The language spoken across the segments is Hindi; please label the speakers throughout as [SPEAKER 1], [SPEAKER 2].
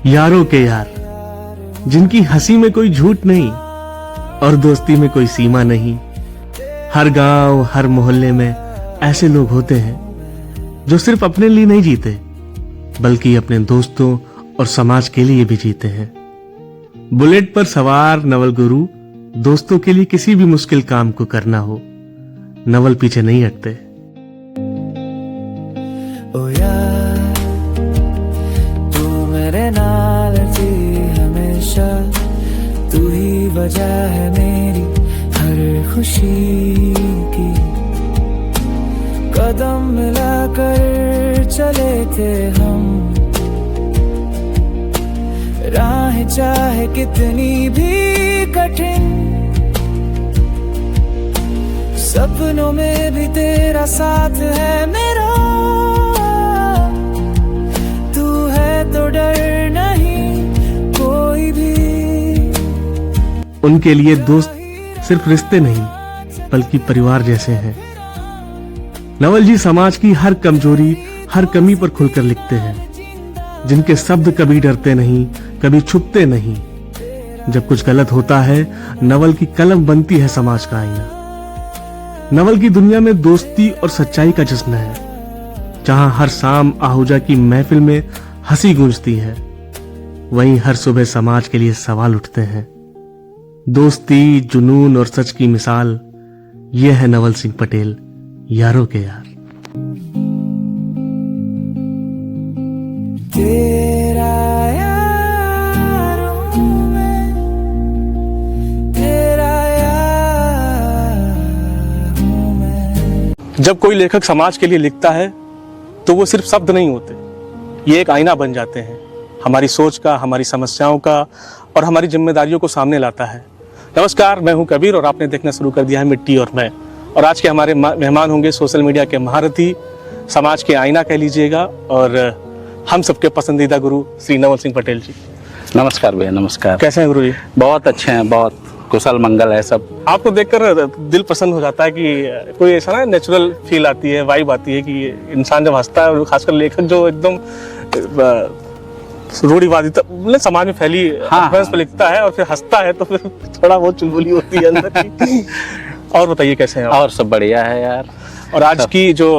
[SPEAKER 1] यारों के यार, जिनकी हंसी में कोई झूठ नहीं और दोस्ती में कोई सीमा नहीं। हर गांव, हर मोहल्ले में ऐसे लोग होते हैं जो सिर्फ अपने लिए नहीं जीते, बल्कि अपने दोस्तों और समाज के लिए भी जीते हैं। बुलेट पर सवार नवल गुरु दोस्तों के लिए किसी भी मुश्किल काम को करना हो, नवल पीछे नहीं हटते।
[SPEAKER 2] ओ यार, तू मेरे नाल थी हमेशा, तू ही वजह है मेरी हर खुशी की। कदम मिलाकर चले थे हम, राह चाहे कितनी भी कठिन, सपनों में भी तेरा साथ है मेरा। तू है तो डर नहीं कोई भी।
[SPEAKER 1] उनके लिए दोस्त सिर्फ रिश्ते नहीं, बल्कि परिवार जैसे हैं। नवल जी समाज की हर कमजोरी, हर कमी पर खुलकर लिखते हैं, जिनके शब्द कभी डरते नहीं, कभी छुपते नहीं। जब कुछ गलत होता है, नवल की कलम बनती है समाज का आईना। नवल की दुनिया में दोस्ती और सच्चाई का जश्न है, जहां हर शाम आहूजा की महफिल में हंसी गूंजती है, वहीं हर सुबह समाज के लिए सवाल उठते हैं। दोस्ती, जुनून और सच की मिसाल, यह है नवल सिंह पटेल, यारों के यार।
[SPEAKER 2] तेरा यार हूँ मैं, तेरा यार हूँ मैं।
[SPEAKER 1] जब कोई लेखक समाज के लिए लिखता है तो वो सिर्फ शब्द नहीं होते, ये एक आईना बन जाते हैं, हमारी सोच का, हमारी समस्याओं का और हमारी जिम्मेदारियों को सामने लाता है। नमस्कार, मैं हूं कबीर और आपने देखना शुरू कर दिया है मिट्टी और मैं। और आज के हमारे मेहमान होंगे सोशल मीडिया के महारथी, समाज के आईना कह लीजिएगा, और हम सबके पसंदीदा गुरु श्री नवल सिंह पटेल जी।
[SPEAKER 3] नमस्कार भैया, नमस्कार।
[SPEAKER 1] कैसे हैं गुरु जी?
[SPEAKER 3] बहुत अच्छे हैं, बहुत कुशल मंगल है सब।
[SPEAKER 1] आपको देखकर दिल प्रसन्न हो जाता है कि कोई ऐसा ना नेचुरल फील आती है, वाइब आती है कि इंसान जब हंसता है, और खासकर लेखक जो एकदम रूढ़िवादिता मतलब समाज में फैली अफवाह पे लिखता है और फिर हंसता है, तो फिर थोड़ा बहुत चुलबुली होती है अंदर की। और बताइए कैसे हैं आप?
[SPEAKER 3] और सब बढ़िया है यार।
[SPEAKER 1] और आज की जो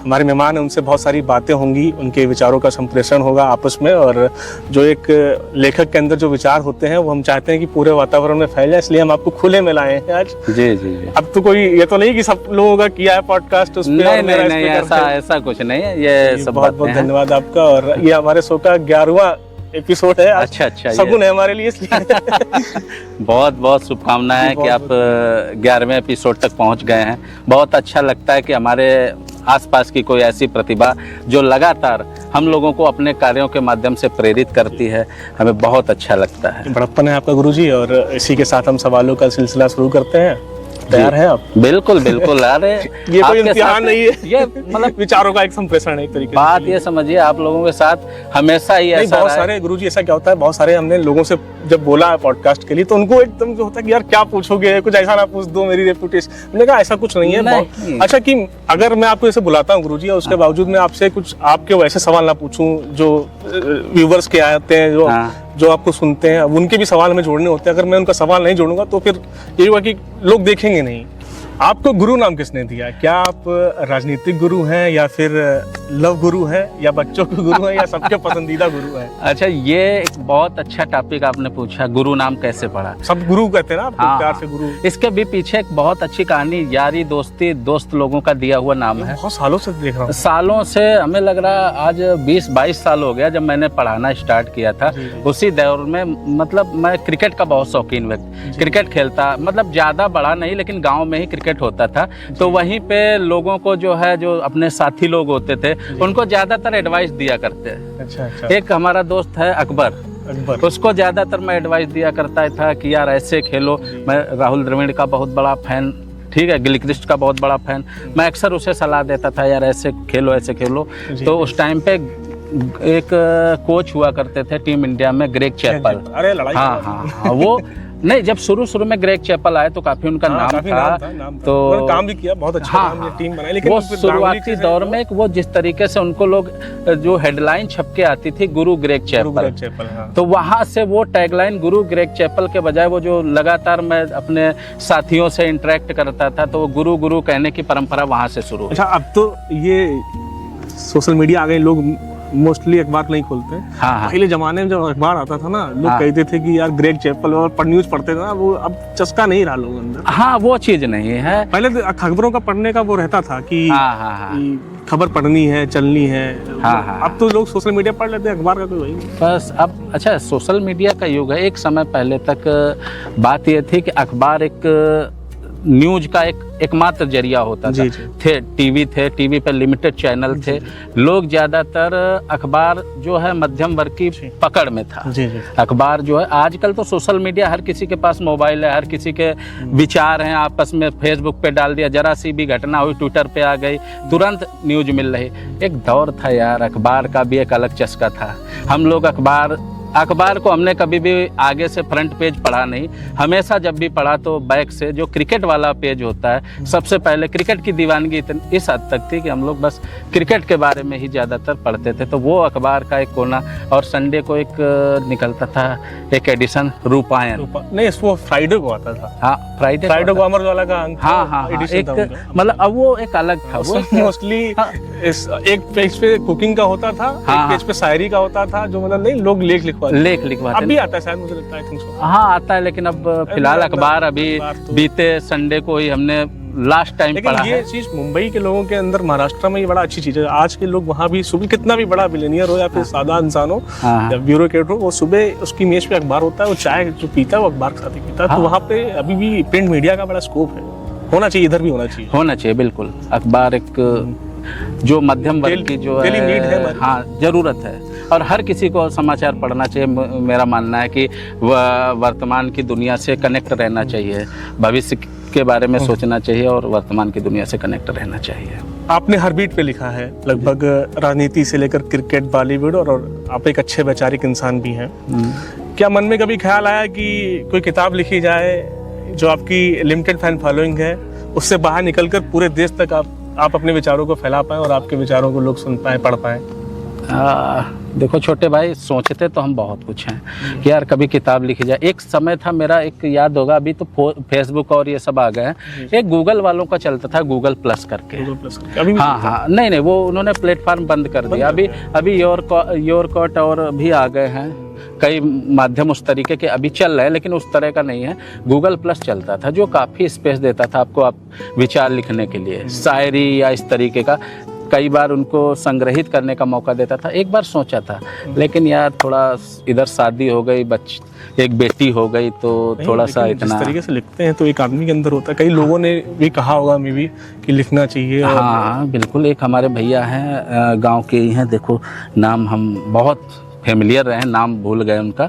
[SPEAKER 1] हमारे मेहमान हैं उनसे बहुत सारी बातें होंगी, उनके विचारों का संप्रेषण होगा आपस में, और जो एक लेखक के अंदर जो विचार होते हैं वो हम चाहते हैं कि पूरे वातावरण में फैल जाए, इसलिए हम आपको खुले में लाए हैं आज।
[SPEAKER 3] जी जी जी।
[SPEAKER 1] अब तो कोई ये तो नहीं कि सब लोगों का किया है पॉडकास्ट उस पे,
[SPEAKER 3] नहीं, ऐसा कुछ नहीं है, ये सब
[SPEAKER 1] बहुत बहुत धन्यवाद आपका। और ये हमारे शो का 11वां एपिसोड है।
[SPEAKER 3] अच्छा,
[SPEAKER 1] सगुन है हमारे लिए, इसलिए
[SPEAKER 3] बहुत बहुत शुभकामनाएं हैं कि आप 11वें एपिसोड तक पहुंच गए हैं। बहुत अच्छा लगता है कि हमारे आसपास की कोई ऐसी प्रतिभा जो लगातार हम लोगों को अपने कार्यों के माध्यम से प्रेरित करती है, हमें बहुत अच्छा लगता है।
[SPEAKER 1] बड़प्पन है आपका गुरुजी। और इसी के साथ हम सवालों का सिलसिला शुरू करते हैं। तैयार हैं आप?
[SPEAKER 3] बिल्कुल बिल्कुल। अरे
[SPEAKER 1] ये कोई इम्तिहान नहीं है,
[SPEAKER 3] ये मतलब
[SPEAKER 1] विचारों का एक संप्रेषण है एक तरीके से।
[SPEAKER 3] बात ये समझिए, आप लोगों के साथ हमेशा ही ऐसा
[SPEAKER 1] बहुत सारे गुरुजी, ऐसा क्या होता है, बहुत सारे हमने लोगों से जब बोला है पॉडकास्ट के लिए, तो उनको एकदम जो होता है कि यार क्या पूछोगे, कुछ ऐसा ना पूछ दो, मेरी रेपुटेशन। मैंने कहा ऐसा कुछ नहीं है। अच्छा, कि अगर मैं आपको ऐसे बुलाता हूँ गुरुजी, और उसके बावजूद मैं आपसे कुछ आपके वैसे सवाल ना पूछूं जो व्यूवर्स के आते हैं, जो आपको सुनते हैं, उनके भी सवाल हमें जोड़ने होते हैं। अगर मैं उनका सवाल नहीं जोड़ूंगा तो फिर ये हुआ कि लोग देखेंगे नहीं। आपको गुरु नाम किसने दिया? क्या आप राजनीतिक गुरु हैं, या फिर लव गुरु हैं, या बच्चों के गुरु हैं, या सबके पसंदीदा गुरु हैं?
[SPEAKER 3] अच्छा, ये एक बहुत अच्छा टॉपिक आपने पूछा, गुरु नाम कैसे पड़ा।
[SPEAKER 1] सब गुरु कहते हैं ना आपको, प्यार से गुरु।
[SPEAKER 3] इसके भी पीछे एक बहुत अच्छी कहानी, यारी दोस्ती, दोस्त लोगों का दिया हुआ नाम है।
[SPEAKER 1] बहुत सालों से देख रहा हूँ।
[SPEAKER 3] सालों से, हमें लग रहा आज 20-22 साल हो गया जब मैंने पढ़ाना स्टार्ट किया था। उसी दौर में मतलब मैं क्रिकेट का बहुत शौकीन व्यक्ति, क्रिकेट खेलता, मतलब ज्यादा बड़ा नहीं, लेकिन गाँव में ही क्रिकेट होता था। तो वहीं पे लोगों को जो है, जो अपने साथी लोग होते थे, उनको ज्यादातर एडवाइस दिया करते हैं।
[SPEAKER 1] अच्छा।
[SPEAKER 3] एक हमारा दोस्त है अकबर, उसको ज्यादातर मैं एडवाइस दिया करता था कि यार ऐसे खेलो। मैं राहुल द्रविड़ का बहुत बड़ा फैन, ठीक है, गिलक्रिस्ट का बहुत बड़ा फैन, मैं अक्सर उसे सलाह देता था यार ऐसे खेलो, ऐसे खेलो। तो उस टाइम पे एक कोच हुआ करते थे टीम इंडिया में, ग्रेग चैपल।
[SPEAKER 1] अरे लड़ाई।
[SPEAKER 3] हाँ, वो नहीं, जब शुरू में ग्रेग चैपल आए तो काफी उनका नाम
[SPEAKER 4] काफी
[SPEAKER 3] था,
[SPEAKER 4] नाम था।
[SPEAKER 3] तो
[SPEAKER 4] उन्होंने काम भी किया, बहुत अच्छा
[SPEAKER 3] हाँ,
[SPEAKER 4] काम, ये टीम बनाई, लेकिन
[SPEAKER 3] वो
[SPEAKER 4] फिर
[SPEAKER 3] शुरुआती
[SPEAKER 4] गांगुली के
[SPEAKER 3] दौर में वो जिस तरीके से उनको लोग जो हेडलाइन छप के आती थी गुरु ग्रेग चैपल,
[SPEAKER 4] हाँ।
[SPEAKER 3] तो वहां से वो टैगलाइन गुरु ग्रेग चैपल के बजाय वो जो लगातार मैं अपने साथियों से इंटरेक्ट करता था तो वो गुरु गुरु कहने की परंपरा वहां से शुरू हुई।
[SPEAKER 4] अच्छा, अब तो ये सोशल मीडिया आ गए, लोग मोस्टली अखबार नहीं खोलते हैं।
[SPEAKER 3] हाँ,
[SPEAKER 4] पहले जमाने में जब अखबार आता था ना, लोग
[SPEAKER 3] हाँ।
[SPEAKER 4] कहते थे कि यार ग्रेग चैपल और न्यूज पढ़ते थे ना, वो अब चस्का नहीं रहा लोगों अंदर।
[SPEAKER 3] हाँ, वो चीज नहीं है।
[SPEAKER 4] पहले तो खबरों का पढ़ने का वो रहता था कि
[SPEAKER 3] हाँ।
[SPEAKER 4] खबर पढ़नी है, चलनी है।
[SPEAKER 3] हाँ।
[SPEAKER 4] अब तो लोग सोशल मीडिया पढ़ लेते हैं, अखबार का कोई वही नहीं।
[SPEAKER 3] बस अब अच्छा सोशल मीडिया का युग है। एक समय पहले तक बात ये थी कि अखबार एक न्यूज का एकमात्र जरिया होता था। थे टीवी पे लिमिटेड चैनल थे, लोग ज्यादातर अखबार जो है मध्यम वर्ग की पकड़ में था। अखबार जो है, आजकल तो सोशल मीडिया, हर किसी के पास मोबाइल है, हर किसी के विचार हैं आपस में, फेसबुक पे डाल दिया, जरा सी भी घटना हुई ट्विटर पे आ गई, तुरंत न्यूज मिल रही। एक दौर था यार, अखबार का भी एक अलग चस्का था। हम लोग अखबार को हमने कभी भी आगे से फ्रंट पेज पढ़ा नहीं, हमेशा जब भी पढ़ा तो बैक से जो क्रिकेट वाला पेज होता है, सबसे पहले क्रिकेट की दीवानगी इस हद तक थी कि हम लोग बस क्रिकेट के बारे में ही ज़्यादातर पढ़ते थे। तो वो अखबार का एक कोना, और संडे को एक निकलता था एक एडिशन रूपायन,
[SPEAKER 4] नहीं वो फ्राइडे को आता था।
[SPEAKER 3] हाँ, फ्राइडे
[SPEAKER 4] को अमर उजाला का अंक।
[SPEAKER 3] हाँ, एक मतलब अब वो एक अलग था, वो
[SPEAKER 4] मोस्टली एक पेज पे कुकिंग का होता था, एक पेज पे शायरी का होता था, जो मतलब नहीं लोग लेख लिखवाते। अब भी आता है शायद, मुझे लगता है, आई थिंक सो।
[SPEAKER 3] हाँ, आता है, लेकिन अब फिलहाल अखबार अभी बीते संडे को ही हमने लास्ट टाइम पढ़ा
[SPEAKER 4] ये
[SPEAKER 3] है।
[SPEAKER 4] चीज मुंबई के लोगों के अंदर, महाराष्ट्र में ये बड़ा अच्छी चीज है। आज के लोग वहाँ भी सुबह, कितना भी बड़ा बिलियनियर हो या फिर सादा इंसान हो या ब्यूरोक्रेट हो, वो सुबह उसकी मेज पे अखबार होता है, वो चाय जो पीता है वो अखबार के साथ ही पीता है। तो वहाँ पे अभी भी प्रिंट मीडिया का बड़ा स्कोप है, होना चाहिए, इधर भी होना चाहिए। बिल्कुल। अखबार एक जो मध्यम वर्ग की जो है, हाँ, जरूरत है, और हर किसी को समाचार पढ़ना चाहिए। मेरा मानना है कि वर्तमान की दुनिया से कनेक्ट रहना चाहिए, भविष्य के बारे में सोचना चाहिए और वर्तमान की दुनिया से कनेक्ट रहना चाहिए। आपने हर बीट पे लिखा है, लगभग राजनीति से लेकर क्रिकेट, बॉलीवुड, और आप एक अच्छे वैचारिक इंसान भी हैं। क्या मन में कभी ख्याल आया कि कोई किताब लिखी जाए जो आपकी लिमिटेड फैन फॉलोइंग है, उससे बाहर निकलकर पूरे देश तक आप अपने विचारों को फैला पाएं और आपके विचारों को लोग सुन पाएं, पढ़ पाएं?
[SPEAKER 3] देखो छोटे भाई, सोचते तो हम बहुत कुछ हैं कि यार कभी किताब लिखी जाए। एक समय था मेरा, एक याद होगा, अभी तो फेसबुक और ये सब आ गए हैं, एक गूगल वालों का चलता था, गूगल प्लस करके।
[SPEAKER 4] अभी
[SPEAKER 3] हाँ, नहीं, वो उन्होंने प्लेटफॉर्म बंद कर दिया। अभी योरकॉट और भी आ गए हैं, कई माध्यम उस तरीके के अभी चल रहे हैं, लेकिन उस तरह का नहीं है। गूगल प्लस चलता था, जो काफ़ी स्पेस देता था आपको, आप विचार लिखने के लिए, शायरी या इस तरीके का, कई बार उनको संग्रहित करने का मौका देता था। एक बार सोचा था, लेकिन यार थोड़ा इधर शादी हो गई, एक बेटी हो गई, तो थोड़ा सा इतना,
[SPEAKER 4] जिस तरीके से लिखते हैं तो एक आदमी के अंदर होता है। कई लोगों ने भी कहा होगा मे भी कि लिखना चाहिए।
[SPEAKER 3] हाँ, बिल्कुल। एक हमारे भैया हैं, गांव के ही हैं, देखो नाम हम बहुत फेमिलियर रहे, नाम भूल गए उनका,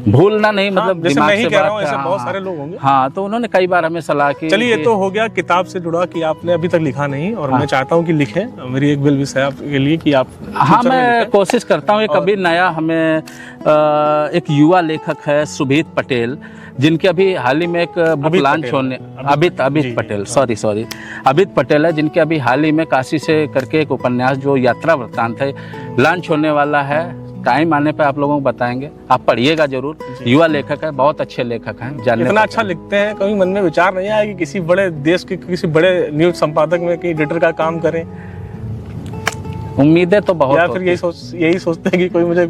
[SPEAKER 3] भूलना नहीं, मतलब दिमाग से बात कर,
[SPEAKER 4] ऐसे बहुत सारे लोग होंगे।
[SPEAKER 3] हाँ, तो उन्होंने कई बार हमें सलाह की।
[SPEAKER 4] चलिए, ये तो हो गया किताब से जुड़ा कि आपने अभी तक लिखा नहीं, और मैं चाहता हूँ कि लिखें। मेरी एक वेल विश है आपके लिए कि आप,
[SPEAKER 3] हाँ, मैं कोशिश करता हूँ। कभी नया हमें एक युवा लेखक है सुभीत पटेल, जिनके अभी हाल ही में एक बुक लॉन्च होने, अभित पटेल, सॉरी अभित पटेल है, जिनके अभी हाल ही में काशी से करके एक उपन्यास जो यात्रा वृत्तांत है लॉन्च होने वाला है। टाइम आने पे आप लोगों को बताएंगे, आप पढ़िएगा जरूर। युवा लेखक है, बहुत अच्छे लेखक हैं, जानने
[SPEAKER 4] इतना अच्छा लिखते हैं, कभी मन में विचार नहीं आया कि किसी बड़े देश के किसी बड़े न्यूज संपादक में कि एडिटर का काम करें?
[SPEAKER 3] उम्मीदें तो बहुत,
[SPEAKER 4] या फिर यही सोचते हैं कि कोई मुझे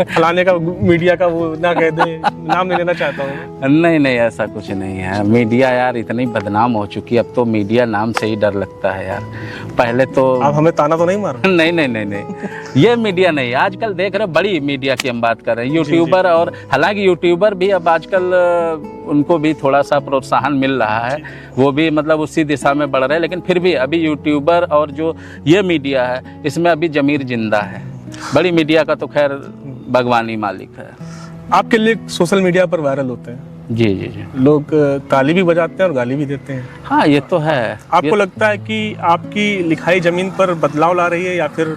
[SPEAKER 4] फलाने का मीडिया का वो ना कह दे, नाम नहीं लेना चाहता हूँ?
[SPEAKER 3] नहीं, ऐसा कुछ नहीं है। मीडिया यार इतनी बदनाम हो चुकी है, अब तो मीडिया नाम से ही डर लगता है यार। पहले तो
[SPEAKER 4] आप हमें ताना तो नहीं मार?
[SPEAKER 3] नहीं, ये मीडिया नहीं। आजकल देख रहे बड़ी मीडिया की हम बात कर रहे हैं, यूट्यूबर, और हालांकि यूट्यूबर भी अब आजकल उनको भी थोड़ा सा प्रोत्साहन मिल रहा है, वो भी मतलब उसी दिशा में बढ़ रहे हैं, लेकिन फिर भी अभी यूट्यूबर और जो ये मीडिया है, इसमें अभी जमीर जिंदा है। बड़ी मीडिया का तो खैर भगवान ही मालिक है।
[SPEAKER 4] आपके लिए सोशल मीडिया पर वायरल होते हैं?
[SPEAKER 3] जी।
[SPEAKER 4] लोग ताली भी बजाते हैं और गाली भी देते हैं।
[SPEAKER 3] हाँ, ये तो है।
[SPEAKER 4] आपको लगता है कि आपकी लिखाई जमीन पर बदलाव ला रही है, या फिर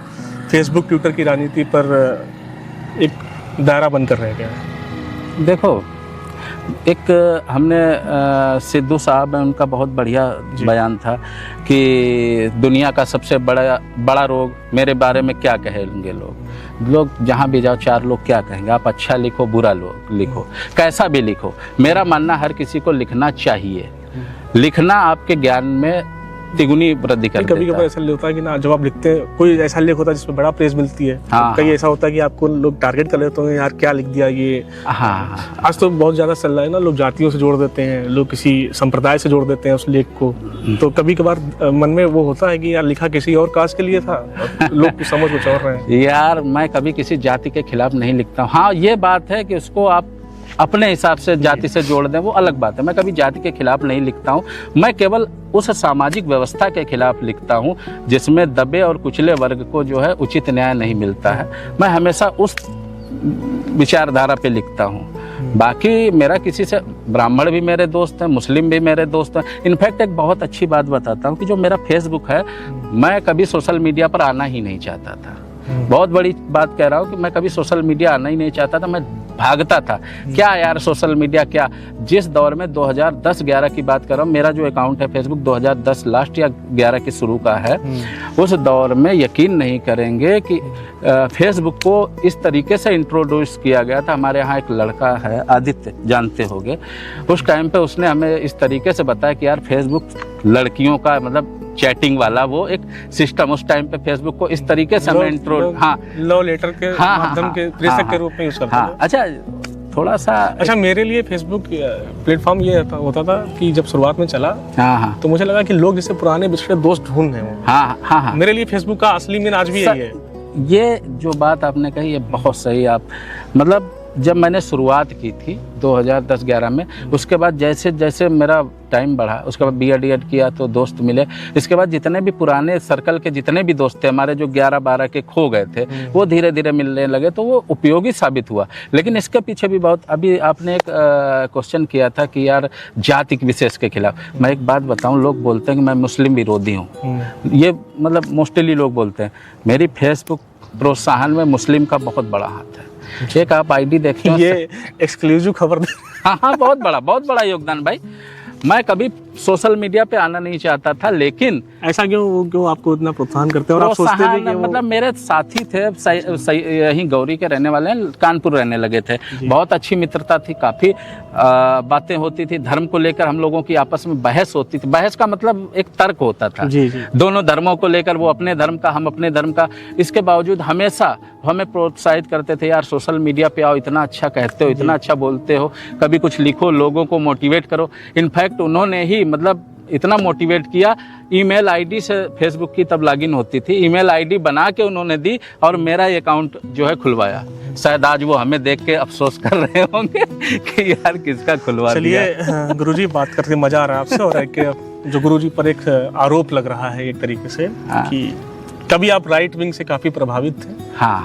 [SPEAKER 4] फेसबुक ट्विटर की राजनीति पर एक दायरा बनकर रह गया है?
[SPEAKER 3] देखो, एक हमने सिद्धू साहब है, उनका बहुत बढ़िया बयान था कि दुनिया का सबसे बड़ा रोग, मेरे बारे में क्या कहेंगे लोग जहाँ भी जाओ 4 लोग क्या कहेंगे, आप अच्छा लिखो बुरा लिखो, कैसा भी लिखो। मेरा मानना हर किसी को लिखना चाहिए, लिखना आपके ज्ञान में तिगुनी वृद्धि कर देता है।
[SPEAKER 4] कभी-कभी ऐसा होता है कि ना, जब आप लिखते हैं कोई ऐसा लेख होता है जिसमें बड़ा प्रेस मिलती है,
[SPEAKER 3] हाँ,
[SPEAKER 4] कई ऐसा होता है कि आपको लोग टारगेट कर लेते हैं, यार क्या लिख दिया ये।
[SPEAKER 3] हाँ,
[SPEAKER 4] आज तो बहुत ज्यादा चल रहा है ना, लोग जातियों से जोड़ देते हैं, लोग किसी संप्रदाय से जोड़ देते हैं उस लेख को। तो कभी कभार मन में वो होता है कि यार लिखा किसी और कास्ट के लिए था, लोग समझ कुछ और रहे हैं।
[SPEAKER 3] यार मैं कभी किसी जाति के खिलाफ नहीं लिखता हूँ। हाँ, ये बात है कि उसको आप अपने हिसाब से जाति से जोड़ दें, वो अलग बात है। मैं कभी जाति के खिलाफ नहीं लिखता हूँ, मैं केवल उस सामाजिक व्यवस्था के खिलाफ लिखता हूँ जिसमें दबे और कुचले वर्ग को जो है उचित न्याय नहीं मिलता है। मैं हमेशा उस विचारधारा पे लिखता हूँ। बाकी मेरा किसी से, ब्राह्मण भी मेरे दोस्त हैं, मुस्लिम भी मेरे दोस्त हैं। इनफैक्ट एक बहुत अच्छी बात बताता हूँ कि जो मेरा फेसबुक है, मैं कभी सोशल मीडिया पर आना ही नहीं चाहता था। बहुत बड़ी बात कह रहा हूँ कि मैं कभी सोशल मीडिया आना ही नहीं चाहता था, मैं भागता था। क्या यार सोशल मीडिया क्या। जिस दौर में 2010-11 की बात कर रहा हूँ, मेरा जो अकाउंट है फेसबुक 2010 लास्ट या 11 के शुरू का है, उस दौर में यकीन नहीं करेंगे कि फेसबुक को इस तरीके से इंट्रोड्यूस किया गया था। हमारे यहाँ एक लड़का है आदित्य, जानते होंगे, उस टाइम पे उसने हमें इस तरीके से बताया कि यार फेसबुक लड़कियों का मतलब चैटिंग वाला वो एक सिस्टम, उस टाइम पे फेसबुक को इस तरीके से हमें
[SPEAKER 4] लव लेटर के माध्यम के प्रेषक के रूप में यूज करते थे।
[SPEAKER 3] अच्छा, थोड़ा सा
[SPEAKER 4] अच्छा, मेरे लिए फेसबुक प्लेटफॉर्म ये होता था कि जब शुरुआत में चला, तो मुझे लगा कि लोग जैसे पुराने बिछड़े दोस्त ढूंढ रहे हो। मेरे लिए फेसबुक का असली मीन आज भी यही है।
[SPEAKER 3] ये जो बात आपने कही ये बहुत सही। आप मतलब जब मैंने शुरुआत की थी 2010-11 में, उसके बाद जैसे जैसे मेरा टाइम बढ़ा, उसके बाद B.Ed किया तो दोस्त मिले। इसके बाद जितने भी पुराने सर्कल के जितने भी दोस्त थे हमारे, जो 11-12 के खो गए थे, वो धीरे धीरे मिलने लगे, तो वो उपयोगी साबित हुआ। लेकिन इसके पीछे भी बहुत, अभी आपने एक क्वेश्चन किया था कि यार जाति विशेष के खिलाफ। मैं एक बात बताऊं, लोग बोलते हैं कि मैं मुस्लिम विरोधी हूँ, ये मतलब मोस्टली लोग बोलते हैं। मेरी फेसबुक प्रोत्साहन में मुस्लिम का बहुत बड़ा हाथ है। एक आप आईडी देखते हो,
[SPEAKER 4] ये एक्सक्लूसिव खबर।
[SPEAKER 3] हाँ, बहुत बड़ा योगदान भाई। मैं कभी सोशल मीडिया पे आना नहीं चाहता था, लेकिन
[SPEAKER 4] ऐसा क्यों आपको इतना प्रोत्साहन करते हैं? और आप सोचते भी कि
[SPEAKER 3] मतलब मेरे साथी थे, यहीं गौरी के रहने वाले हैं, कानपुर रहने लगे थे, बहुत अच्छी मित्रता थी, काफ़ी बातें होती थी। धर्म को लेकर हम लोगों की आपस में बहस होती थी। बहस का मतलब एक तर्क होता था, दोनों धर्मों को लेकर, वो अपने धर्म का, हम अपने धर्म का। इसके बावजूद हमेशा हमें प्रोत्साहित करते थे, यार सोशल मीडिया पे आओ, इतना अच्छा कहते हो, इतना अच्छा बोलते हो, कभी कुछ लिखो, लोगों को मोटिवेट करो। इनफैक्ट उन्होंने ही मतलब इतना मोटिवेट किया, ईमेल आईडी से फेसबुक की तब लॉगिन होती थी, ईमेल आईडी बना के उन्होंने दी और मेरा ये अकाउंट जो है खुलवाया। शायद आज वो हमें देख के अफसोस कर रहे होंगे कि यार किसका खुलवा दिया।
[SPEAKER 4] चलिए गुरुजी, बात करके मजा आ रहा है आपसे। और एक जो गुरुजी पर एक आरोप लग रहा है एक तरीके से कि कभी आप राइट विंग से काफी प्रभावित थे,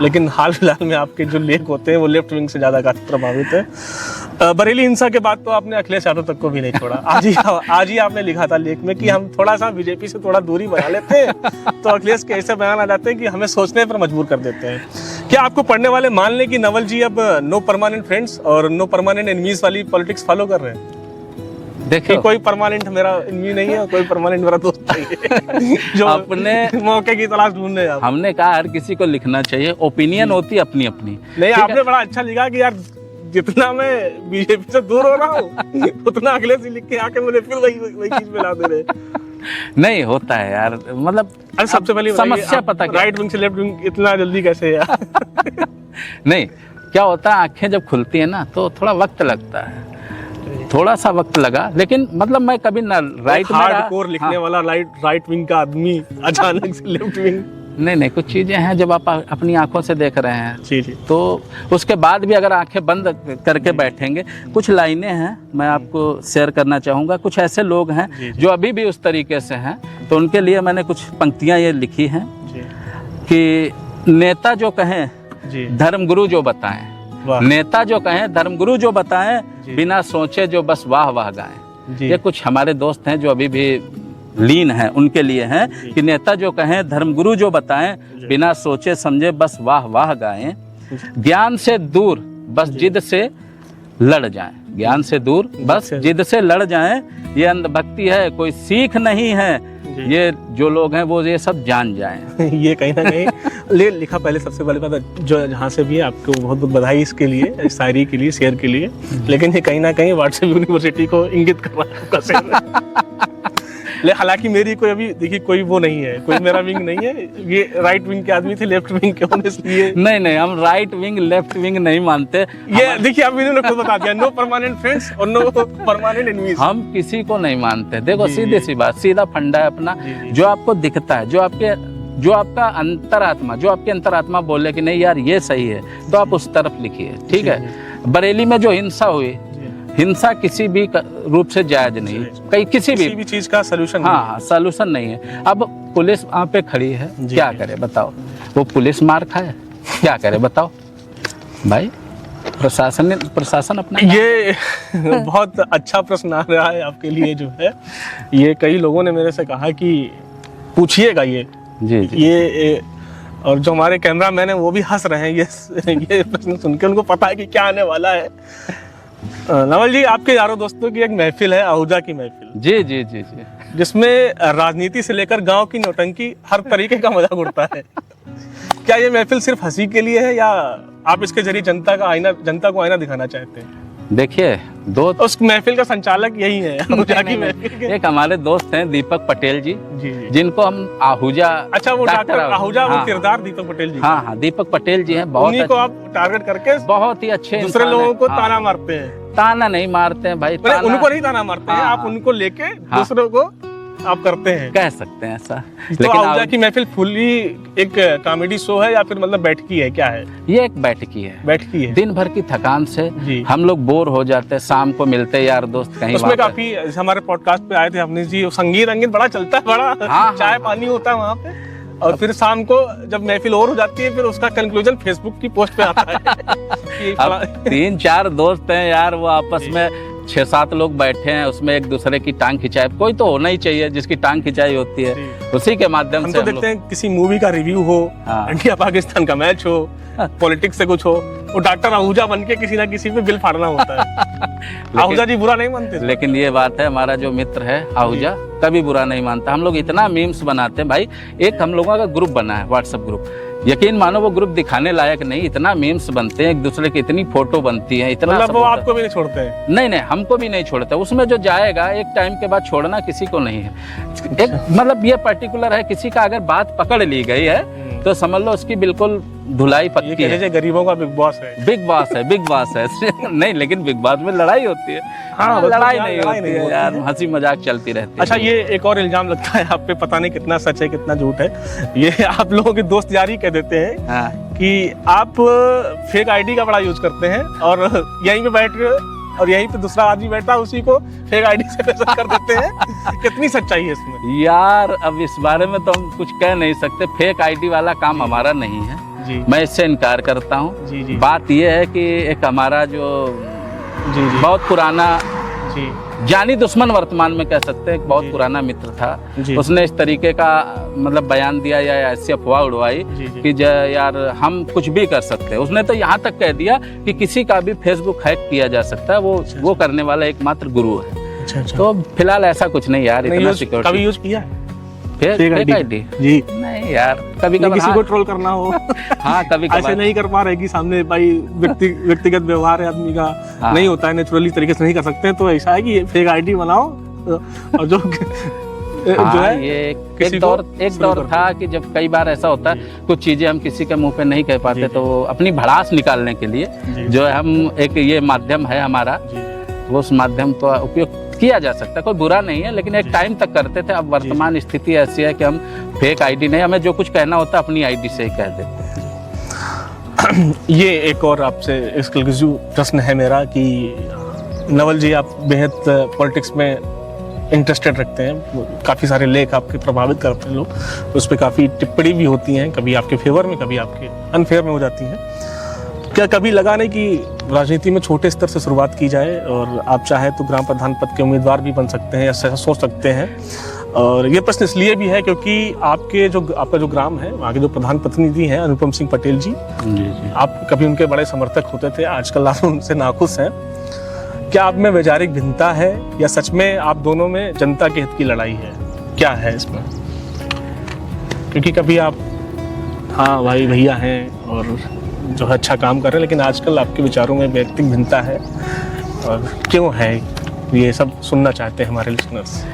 [SPEAKER 4] लेकिन हाल फिलहाल में आपके जो लेख होते हैं वो लेफ्ट विंग से ज्यादा काफी प्रभावित है। बरेली हिंसा के बाद तो आपने अखिलेश यादव तक को भी नहीं छोड़ा। आज ही आपने लिखा था लेख में कि हम थोड़ा सा बीजेपी से थोड़ा दूरी बना लेते हैं तो अखिलेश के ऐसे बयान आ जाते हैं कि हमें सोचने पर मजबूर कर देते हैं। क्या आपको पढ़ने वाले मान लें कि नवल जी अब नो परमानेंट फ्रेंड्स और नो परमानेंट एनिमीज वाली पॉलिटिक्स फॉलो कर रहे हैं? देखिए, कोई परमानेंट मेरा एनिमी नहीं है, कोई परमानेंट मेरा दोस्त नहीं है। जो
[SPEAKER 3] अपने
[SPEAKER 4] मौके की तलाश ढूंढ रहे हैं।
[SPEAKER 3] हमने कहा हर किसी को लिखना चाहिए, ओपिनियन होती अपनी अपनी।
[SPEAKER 4] नहीं, आपने बड़ा अच्छा लिखा कि यार जितना मैं बीजेपी से दूर हो रहा हूँ उतना अगले से लिख के आके मुझे फिर वही चीज मिला दे रहे।
[SPEAKER 3] नहीं होता है यार, मतलब
[SPEAKER 4] सबसे पहले
[SPEAKER 3] समस्या पता क्या,
[SPEAKER 4] राइट विंग से लेफ्ट विंग इतना जल्दी कैसे यार?
[SPEAKER 3] नहीं, क्या होता है, आंखें जब खुलती है ना तो थोड़ा वक्त लगता है, थोड़ा सा वक्त लगा। लेकिन मतलब मैं कभी ना राइट में
[SPEAKER 4] हार्डकोर लिखने वाला राइट विंग का आदमी अचानक से लेफ्ट विंग।
[SPEAKER 3] नहीं, कुछ चीजें हैं जब आप अपनी आंखों से देख रहे हैं
[SPEAKER 4] जी।
[SPEAKER 3] तो उसके बाद भी अगर आंखें बंद करके बैठेंगे, कुछ लाइनें हैं मैं आपको शेयर करना चाहूँगा। कुछ ऐसे लोग हैं जो अभी भी उस तरीके से हैं, तो उनके लिए मैंने कुछ पंक्तियाँ ये लिखी हैं कि नेता जो कहें, धर्मगुरु जो बताएं, नेता जो कहें, धर्मगुरु जो बताएं, बिना सोचे जो बस वाह वाह गाएं। ये कुछ हमारे दोस्त हैं जो अभी भी लीन हैं, उनके लिए हैं कि नेता जो कहें, धर्मगुरु जो बताएं, बिना सोचे समझे बस वाह वाह गाएं। ज्ञान से दूर बस जिद से लड़ जाएं। ज्ञान से दूर, बस जिद से लड़ जाएं, ये अंधभक्ति है, कोई सीख नहीं है। ये जो लोग हैं वो ये सब जान जाएं।
[SPEAKER 4] ये कहीं ना कहीं लिखा पहले सबसे पहले बात जो जहाँ से भी है, आपको बहुत बहुत बधाई इसके लिए, शायरी के लिए, शेयर के लिए। लेकिन ये कहीं ना कहीं व्हाट्सएप यूनिवर्सिटी को इंगित कर रहा है। हालांकि मेरी कोई अभी देखिए कोई वो नहीं है, कोई मेरा विंग नहीं है। ये राइट विंग के आदमी थे, लेफ्ट विंग के होने इसलिए
[SPEAKER 3] नहीं, हम राइट विंग लेफ्ट विंग नहीं मानते।
[SPEAKER 4] ये देखिए आप इन्होंने खुद बता दिया, नो परमानेंट फ्रेंड्स और नो परमानेंट एनिमीज।
[SPEAKER 3] हम किसी को नहीं मानते। देखो सीधी सी बात, सीधा फंडा है अपना। जो आपको दिखता है, जो आपका अंतरात्मा, जो आपकी अंतरात्मा बोले कि नहीं यार ये सही है, तो आप उस तरफ लिखिए, ठीक है। बरेली में जो हिंसा हुई, हिंसा किसी भी रूप से जायज नहीं, कहीं किसी भी
[SPEAKER 4] चीज का सलूशन
[SPEAKER 3] हाँ सलूशन नहीं है। अब पुलिस वहाँ पे खड़ी है, क्या करे बताओ? वो पुलिस मार खाए, क्या करे बताओ भाई? प्रशासन अपना
[SPEAKER 4] ये बहुत अच्छा प्रश्न आ रहा है आपके लिए जो है। ये कई लोगों ने मेरे से कहा कि पूछिएगा ये
[SPEAKER 3] जी।
[SPEAKER 4] ये और जो हमारे कैमरा मैन है वो भी हंस रहे हैं ये प्रश्न सुन के, उनको पता है कि क्या आने वाला है। नवल जी, आपके यारों दोस्तों की एक महफिल है, आहूजा की महफिल।
[SPEAKER 3] जी,
[SPEAKER 4] जिसमें राजनीति से लेकर गांव की नौटंकी हर तरीके का मजाक उड़ता है। क्या ये महफिल सिर्फ हंसी के लिए है या आप इसके जरिए जनता को आईना दिखाना चाहते हैं?
[SPEAKER 3] देखिए,
[SPEAKER 4] उस महफिल का संचालक यही है, आहूजा की महफिल के।
[SPEAKER 3] एक हमारे दोस्त हैं दीपक पटेल जी, जिनको हम आहूजा।
[SPEAKER 4] अच्छा, वो डॉक्टर आहूजा, वो किरदार दीपक पटेल जी।
[SPEAKER 3] हाँ, दीपक पटेल जी हैं। बहुत
[SPEAKER 4] उन्हीं को आप टारगेट करके
[SPEAKER 3] बहुत ही अच्छे
[SPEAKER 4] दूसरे लोगों को ताना मारते हैं।
[SPEAKER 3] ताना नहीं मारते हैं भाई,
[SPEAKER 4] उनको नहीं ताना मारते हैं, आप उनको लेके दूसरों को आप करते हैं,
[SPEAKER 3] कह सकते हैं ऐसा।
[SPEAKER 4] तो आहूजा की महफिल फुल्ली एक कॉमेडी शो है या फिर मतलब बैठकी है, क्या है?
[SPEAKER 3] ये एक बैठकी है। दिन भर की थकान से हम लोग बोर हो जाते हैं, शाम को मिलते हैं यार दोस्त कहीं।
[SPEAKER 4] उसमें काफी हमारे पॉडकास्ट पे आए थे अपने जी, संगीत रंगीत बड़ा चलता है, बड़ा चाय पानी होता है वहाँ पे। और फिर शाम को जब महफिल और हो जाती है, फिर उसका कंक्लूजन फेसबुक की पोस्ट पे आता है।
[SPEAKER 3] अब 3-4 दोस्त हैं यार, वो आपस में 6-7 लोग बैठे हैं, उसमें एक दूसरे की टांग खिंचाए। कोई तो होना ही चाहिए जिसकी टांग खिंचाई होती है, उसी के माध्यम से
[SPEAKER 4] हम तो देखते हैं किसी मूवी का रिव्यू हो, इंडिया पाकिस्तान का मैच हो, पॉलिटिक्स से कुछ हो, वो डॉक्टर आहूजा बन के किसी ना किसी पे बिल फाड़ना होता है। आहूजा जी बुरा नहीं मानते,
[SPEAKER 3] लेकिन ये बात है, हमारा जो मित्र है आहूजा कभी बुरा नहीं मानता। हम लोग इतना मीम्स बनाते हैं भाई। एक हम लोगों का ग्रुप बना है, व्हाट्सएप ग्रुप, यकीन मानो वो ग्रुप दिखाने लायक नहीं, इतना मीम्स बनते हैं, एक दूसरे की इतनी फोटो बनती है, इतना
[SPEAKER 4] मतलब वो आपको भी नहीं छोड़ते हैं?
[SPEAKER 3] नहीं, हमको भी नहीं छोड़ते। उसमें जो जाएगा एक टाइम के बाद छोड़ना किसी को नहीं है। एक मतलब ये पर्टिकुलर है, किसी का अगर बात पकड़ ली गई है तो समझ लो उसकी बिल्कुल धुलाई पक्की है।
[SPEAKER 4] गरीबों का बिग बॉस है।
[SPEAKER 3] नहीं, लेकिन बिग बॉस में लड़ाई होती है। हाँ, लड़ाई नहीं होती है यार, हंसी मजाक चलती रहती है।
[SPEAKER 4] अच्छा, ये एक और इल्जाम लगता है आप पे, पता नहीं कितना सच है कितना झूठ है। ये आप लोगों के दोस्त यारी कह देते हैं कि आप फेक आईडी का बड़ा यूज करते हैं और यहीं पे बैठ और यहीं पे दूसरा आदमी बैठा है, उसी को फेक आईडी से मैसेज कर देते हैं। कितनी सच्चाई है इसमें?
[SPEAKER 3] यार अब इस बारे में तो हम कुछ कह नहीं सकते। फेक आईडी वाला काम हमारा नहीं है जी। मैं इससे इनकार करता हूँ। बात यह है कि एक हमारा जो बहुत पुराना जानी दुश्मन वर्तमान में कह सकते हैं, एक बहुत पुराना मित्र था, उसने इस तरीके का मतलब बयान दिया या ऐसी अफवाह उड़वाई कि यार हम कुछ भी कर सकते हैं। उसने तो यहाँ तक कह दिया कि किसी का भी फेसबुक हैक किया जा सकता है, वो करने वाला एकमात्र गुरु है। तो फिलहाल ऐसा कुछ नहीं यार, इतना सिक्योरिटी
[SPEAKER 4] कभी यूज किया
[SPEAKER 3] फेक आईडी जी? नहीं यार, कभी
[SPEAKER 4] किसी को ट्रोल करना हो
[SPEAKER 3] हाँ, कभी
[SPEAKER 4] ऐसे नहीं कर पा रहे कि सामने भाई व्यक्तिगत व्यवहार है आदमी का, नहीं होता है, नेचुरली तरीके से नहीं कर सकते, तो ऐसा है कि फेक आईडी बनाओ और जो है
[SPEAKER 3] ये एक दौर था कि जब कई बार ऐसा होता है, कुछ चीजें हम किसी के मुंह पे नहीं कह पाते, तो अपनी भड़ास निकालने के लिए जो है हम एक ये माध्यम है हमारा, वो उस माध्यम का उपयोग किया जा सकता है, कोई बुरा नहीं है। लेकिन एक टाइम तक करते थे, अब वर्तमान स्थिति ऐसी है कि हम फेक आईडी नहीं, हमें जो कुछ कहना होता है अपनी आईडी से ही कह देते हैं।
[SPEAKER 4] ये एक और आपसे एक्सक्लूसिव प्रश्न है मेरा कि नवल जी, आप बेहद पॉलिटिक्स में इंटरेस्टेड रखते हैं, काफ़ी सारे लेख आपके प्रभावित करते हैं लोग, उस पर काफ़ी टिप्पणी भी होती हैं, कभी आपके फेवर में कभी आपके अनफेयर में हो जाती हैं। क्या कभी लगा नहीं कि राजनीति में छोटे स्तर से शुरुआत की जाए और आप चाहे तो ग्राम प्रधान पद के उम्मीदवार भी बन सकते हैं, ऐसा सोच सकते हैं? और ये प्रश्न इसलिए भी है क्योंकि आपका जो ग्राम है, वहाँ के जो प्रधान प्रतिनिधि हैं अनुपम सिंह पटेल जी, आप कभी उनके बड़े समर्थक होते थे, आजकल आप उनसे नाखुश हैं। क्या आप में वैचारिक भिन्नता है या सच में आप दोनों में जनता के हित की लड़ाई है? क्या है इसमें? क्योंकि कभी आप हाँ भाई भैया हैं और जो है अच्छा काम कर रहे हैं, लेकिन आजकल आपके विचारों में व्यक्तिगत भिन्नता है। और क्यों है ये सब सुनना चाहते हैं हमारे लिसनर्स।